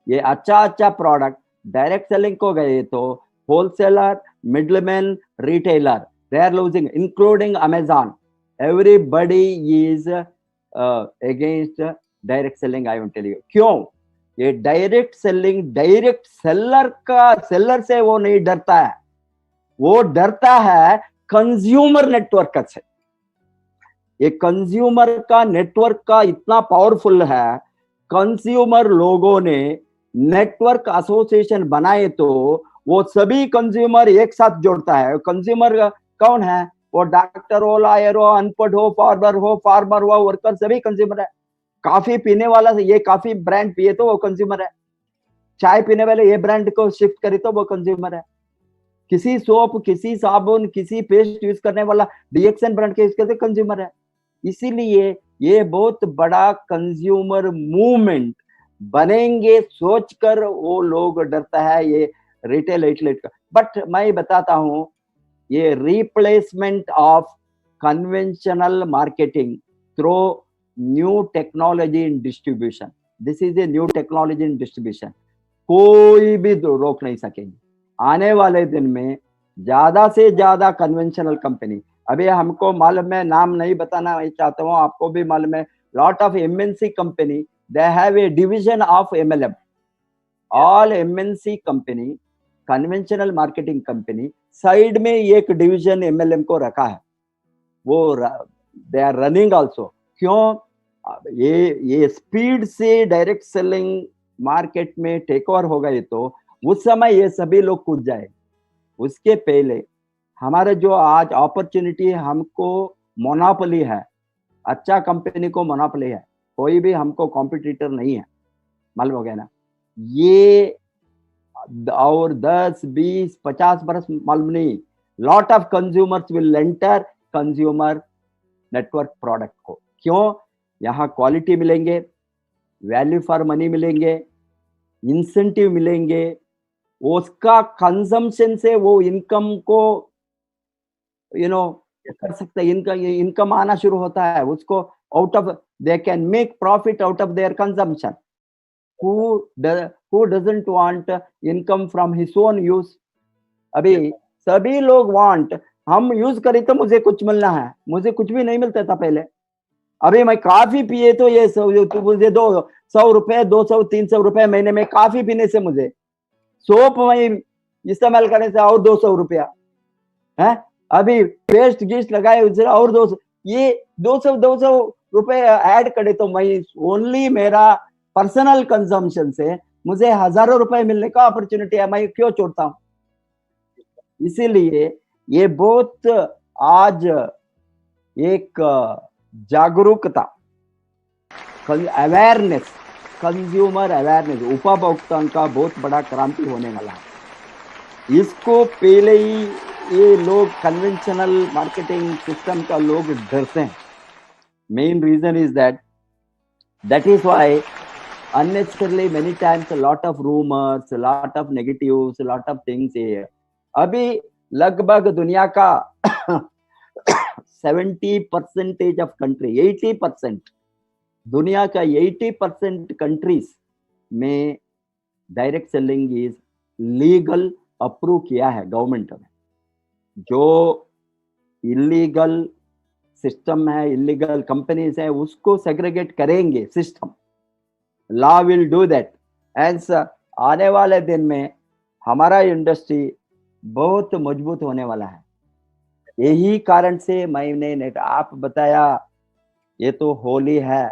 ये अच्छा प्रोडक्ट डायरेक्ट सेलिंग को गए तो wholesaler, middleman, retailer, they are losing, including Amazon, everybody is against direct selling। I will tell you क्यों। ये direct selling, direct seller से वो नहीं डरता है, वो डरता है कंज्यूमर नेटवर्क से। ये कंज्यूमर का नेटवर्क का इतना पावरफुल है, कंज्यूमर लोगों ने नेटवर्क एसोसिएशन बनाए तो वो सभी कंज्यूमर एक साथ जोड़ता है। कंज्यूमर कौन है? वो डॉक्टर हो, लॉयर हो, अनपढ़ हो, फार्मर हो, वर्कर, सभी कंज्यूमर है। कॉफी पीने वाला ये कॉफी ब्रांड पिए तो वो कंज्यूमर है, चाय पीने वाले ये ब्रांड को शिफ्ट करे तो वो कंज्यूमर है। किसी सोप, किसी साबुन, किसी पेस्ट यूज करने वाला DXN ब्रांड के यूज करते कंज्यूमर है। इसीलिए ये बहुत बड़ा कंज्यूमर मूवमेंट बनेंगे सोचकर वो लोग डरता है ये रिटेल आउटलेट का। बट मैं बताता हूं, ये replacement of conventional marketing through new technology in distribution, this is a new technology in distribution, कोई भी रोक नहीं सकेंगे। आने वाले दिन में ज्यादा से ज्यादा कन्वेंशनल कंपनी, अभी हमको मालूम है, नाम नहीं बताना मैं चाहता हूँ, आपको भी मालूम है, lot of MNC company they have A division of MLM। All MNC company, conventional marketing company, side में एक डिवीजन MLM को रखा है, वो दे आर रनिंग आल्सो। क्यों? ये स्पीड से डायरेक्ट सेलिंग मार्केट में टेक ओवर हो गए तो उस समय ये सभी लोग कूद जाए। उसके पहले हमारे जो आज अपॉर्चुनिटी, हमको मोनोपोली है, अच्छा कंपनी को मोनोपोली है, कोई भी हमको कॉम्पिटिटर नहीं है, मालूम हो गया ना। ये और 10, 20, 50 बरस मालूम नहीं, lot of consumers will enter consumer network product को। क्यों? यहाँ क्वालिटी मिलेंगे, वैल्यू फॉर मनी मिलेंगे, इंसेंटिव मिलेंगे, उसका कंजम्पशन से वो इनकम को कर सकते हैं, इनकम आना शुरू होता है उसको, out of they can make profit out of their consumption. who doesn't want income from his own use? अभी सभी लोग वांट, हम यूज करें तो मुझे कुछ मिलना है, मुझे कुछ भी नहीं मिलता था पहले। अभी मैं काफी पिए तो ये मुझे 100 रुपए, 200, 300 रुपए महीने में काफी पीने से, मुझे सोप में इस्तेमाल करने से और 200 रुपया है, अभी पेस्ट गीस्ट लगाए उससे और 200। ये 200 रुपए ऐड करे तो मैं ओनली मेरा पर्सनल कंजम्पशन से मुझे हजारों रुपए मिलने का अपॉर्चुनिटी है, मैं क्यों छोड़ता हूं? इसीलिए ये बहुत आज एक जागरूकता, अवेयरनेस, कंज्यूमर अवेयरनेस, उपभोक्ताओं का बहुत बड़ा क्रांति होने वाला है। इसको पहले ही ये लोग कन्वेंशनल मार्केटिंग सिस्टम का लोग डरते हैं। Main reason is that is why unnecessarily many times a lot of rumors, a lot of negatives, a lot of things here. अभी लगभग दुनिया का 70% ऑफ कंट्री, 80% दुनिया का 80% कंट्रीज में direct selling is legal approve किया है गवर्नमेंट ने। जो इलीगल सिस्टम है, इलीगल कंपनीज है, उसको सेग्रीगेट करेंगे system, law will do that. And आने वाले दिन में हमारा इंडस्ट्री बहुत मजबूत होने वाला है। यही कारण से मैंने आप बताया ये तो होली है,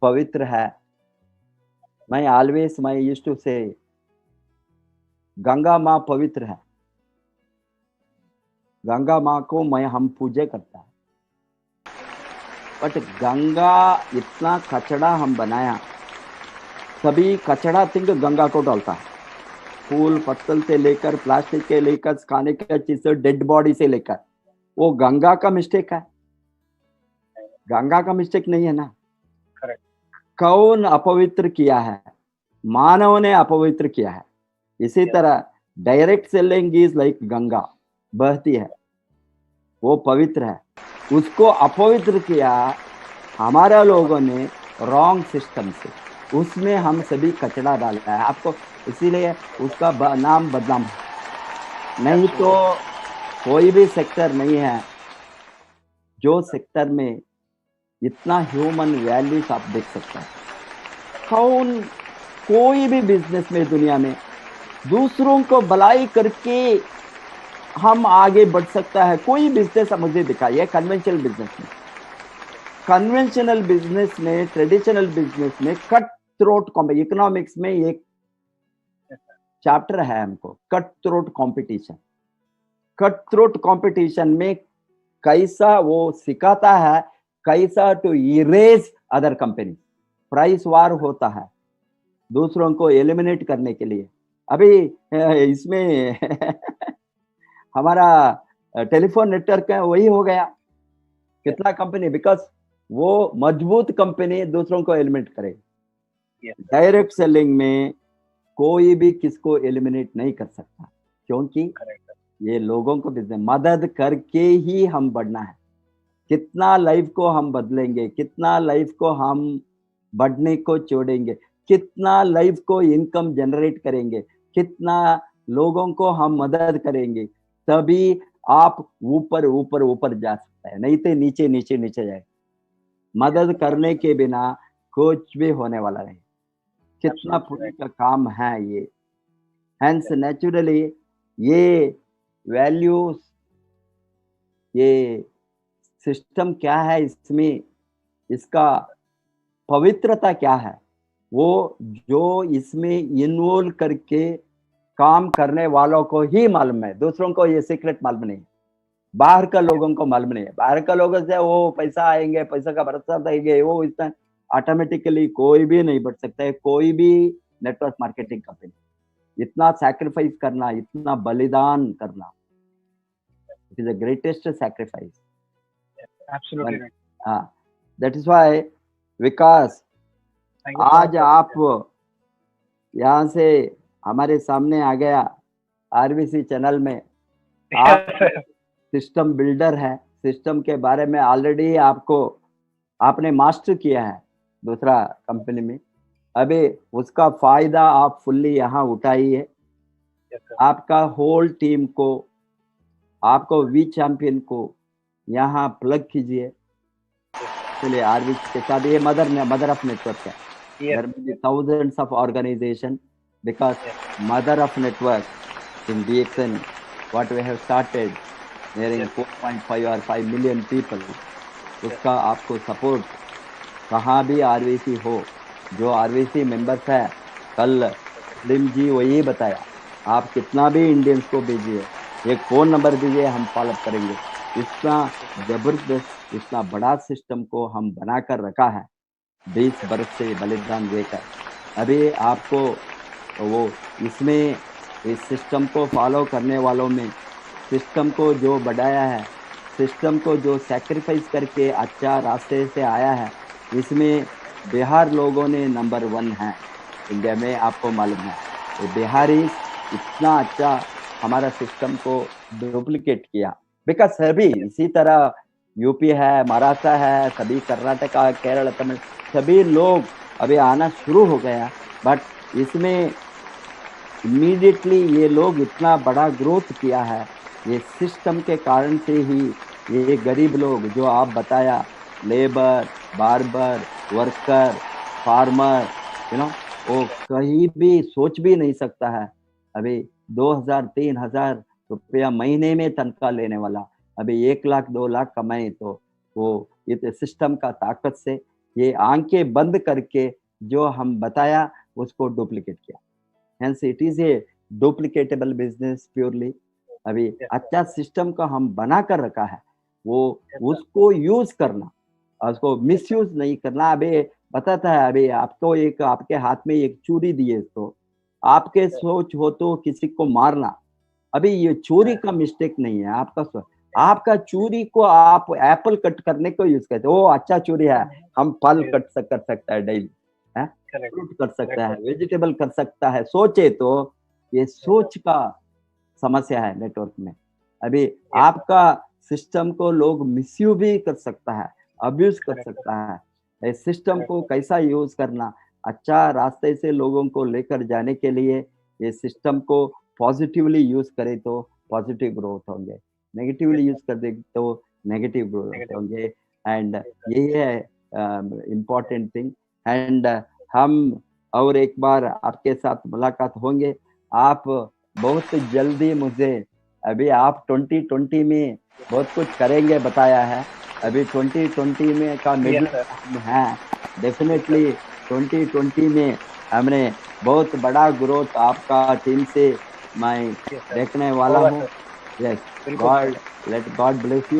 पवित्र है। मैं ऑलवेज मैं यूज्ड टू से गंगा माँ पवित्र है, गंगा माँ को मैं हम पूजा करता है, बट गंगा इतना कचड़ा हम बनाया, सभी कचड़ा थिंग गंगा को डालता है, फूल पत्तल से लेकर प्लास्टिक के लेकर खाने के चीज से डेड बॉडी से लेकर, वो गंगा का मिस्टेक है, गंगा का मिस्टेक नहीं है ना।
करेक्ट।
कौन अपवित्र किया है? मानव ने अपवित्र किया है। इसी तरह direct selling is like Ganga बहती है, वो पवित्र है, उसको अपवित्र किया हमारा लोगों ने रॉन्ग सिस्टम से, उसमें हम सभी कचरा डालता है आपको, इसीलिए उसका नाम बदनाम है। नहीं तो कोई भी सेक्टर नहीं है जो सेक्टर में इतना ह्यूमन वैल्यूज आप देख सकते हैं। कोई भी बिजनेस में दुनिया में दूसरों को भलाई करके हम आगे बढ़ सकता है। कोई बिजनेस मुझे दिखाइए कन्वेंशनल बिजनेस में, कन्वेंशनल बिजनेस में, ट्रेडिशनल बिजनेस में कट थ्रोट इकोनॉमिक्स में एक चैप्टर है हमको, cut throat competition. Cut throat competition में कैसा वो सिखाता है कैसा to erase other company, price war होता है दूसरों को एलिमिनेट करने के लिए। अभी इसमें हमारा टेलीफोन नेटवर्क है वही हो गया, कितना कंपनी, बिकॉज वो मजबूत कंपनी दूसरों को एलिमिनेट करेगी। डायरेक्ट सेलिंग में कोई भी किसको एलिमिनेट नहीं कर सकता, क्योंकि ये लोगों को बिजनेस मदद करके ही हम बढ़ना है। कितना लाइफ को हम बदलेंगे, कितना लाइफ को हम बढ़ने को छोड़ेंगे, कितना लाइफ को इनकम जनरेट करेंगे, कितना लोगों को हम मदद करेंगे, तभी आप ऊपर ऊपर ऊपर जा सकते हैं, नहीं तो नीचे नीचे नीचे जाए। मदद करने के बिना कुछ भी होने वाला नहीं। कितना पुण्य का काम है ये। हेंस नेचुरली ये वैल्यूज, ये सिस्टम क्या है, इसमें इसका पवित्रता क्या है, वो जो इसमें इन्वॉल्व करके काम करने वालों को ही मालूम है, दूसरों को ये सीक्रेट मालूम नहीं, बाहर का लोगों को मालूम नहीं है। बाहर का लोगों से वो पैसा आएंगे, पैसा का भरोसा देंगे, वो इतना ऑटोमेटिकली कोई भी नहीं बढ़ सकता है। कोई भी नेटवर्क मार्केटिंग कंपनी इतना सैक्रिफाइस करना, इतना बलिदान करना, it is the greatest sacrifice.
Absolutely.
हाँ, दैट इज व्हाई विकास आज आप यहाँ से हमारे सामने आ गया आरबीसी चैनल में। आप सिस्टम बिल्डर है, सिस्टम के बारे में ऑलरेडी आपने मास्टर किया है दूसरा कंपनी में, अभी उसका फायदा आप फुल्ली यहाँ उठाइए। आपका होल टीम को, आपको वी चैंपियन को यहाँ प्लग कीजिए। चलिए आरबीसी के साथ ये मदर ऑफ नेटवर्क है। There will be thousands of organizations because mother of network in DXN, what we have started, nearing
Yes.
4.5 or 5 million people, उसका आपको सपोर्ट कहाँ भी आरवीसी हो, जो आरवीसी मेंबर्स है, कल सलीम जी वही बताया, आप कितना भी इंडियंस को भेजिए, एक फोन नंबर दीजिए, हम फॉलो करेंगे। इतना जबरदस्त, इतना बड़ा सिस्टम को हम बनाकर रखा है 20 बरस से बलिदान देकर। अभी आपको वो इसमें इस सिस्टम को फॉलो करने वालों में, सिस्टम को जो बढ़ाया है, सिस्टम को जो सैक्रिफाइस करके अच्छा रास्ते से आया है, इसमें बिहार लोगों ने नंबर 1 है इंडिया में, आपको मालूम है। तो बिहारी इतना अच्छा हमारा सिस्टम को डुप्लीकेट किया, बिकॉज सभी इसी तरह यूपी है, महाराष्ट्र है, सभी कर्नाटका, केरल, तमिल, सभी लोग अभी आना शुरू हो गया, बट इसमें इमीडिएटली ये लोग इतना बड़ा ग्रोथ किया है, ये सिस्टम के कारण से ही। ये गरीब लोग जो आप बताया, लेबर, बार्बर, वर्कर, फार्मर, वो कहीं भी सोच भी नहीं सकता है। अभी 2000-3000 रुपया महीने में तनख्वाह लेने वाला अभी 1 लाख 2 लाख कमाए, तो वो ये सिस्टम का ताकत से ये आंखें बंद करके जो हम बताया उसको डुप्लीकेट किया। Hence it is a duplicatable business purely। अभी अच्छा सिस्टम का हम बना कर रखा है, वो उसको यूज करना, उसको मिसयूज नहीं करना। अभी बताता है, अभी आपको एक आपके हाथ में एक चूड़ी दिए, तो आपके सोच हो तो किसी को मारना, अभी ये चोरी का मिस्टेक नहीं है, आपका चूड़ी को आप एप्पल कट करने को यूज करते हो, वो अच्छा चूड़ी है, हम फल कर सकता है डेली, फ्रूट कर सकता है, वेजिटेबल कर सकता है, सोचे तो। ये सोच का समस्या है नेटवर्क में। अभी आपका सिस्टम को लोग मिसयूज भी कर सकता है, अब्यूज कर सकता है। इस सिस्टम को कैसा यूज करना, अच्छा रास्ते से लोगों को लेकर जाने के लिए ये सिस्टम को पॉजिटिवली यूज करे तो पॉजिटिव ग्रोथ होंगे, नेगेटिवली यूज कर दे तो नेगेटिव ग्रोथ होंगे। एंड यही है इम्पोर्टेंट थिंग। एंड हम और एक बार आपके साथ मुलाकात होंगे। आप बहुत जल्दी मुझे, अभी आप 2020 में बहुत कुछ करेंगे बताया है, अभी 2020 में का मिडिल है, डेफिनेटली 2020 में हमने बहुत बड़ा ग्रोथ आपका टीम से मैं देखने वाला हूँ। Yes, God let God bless you.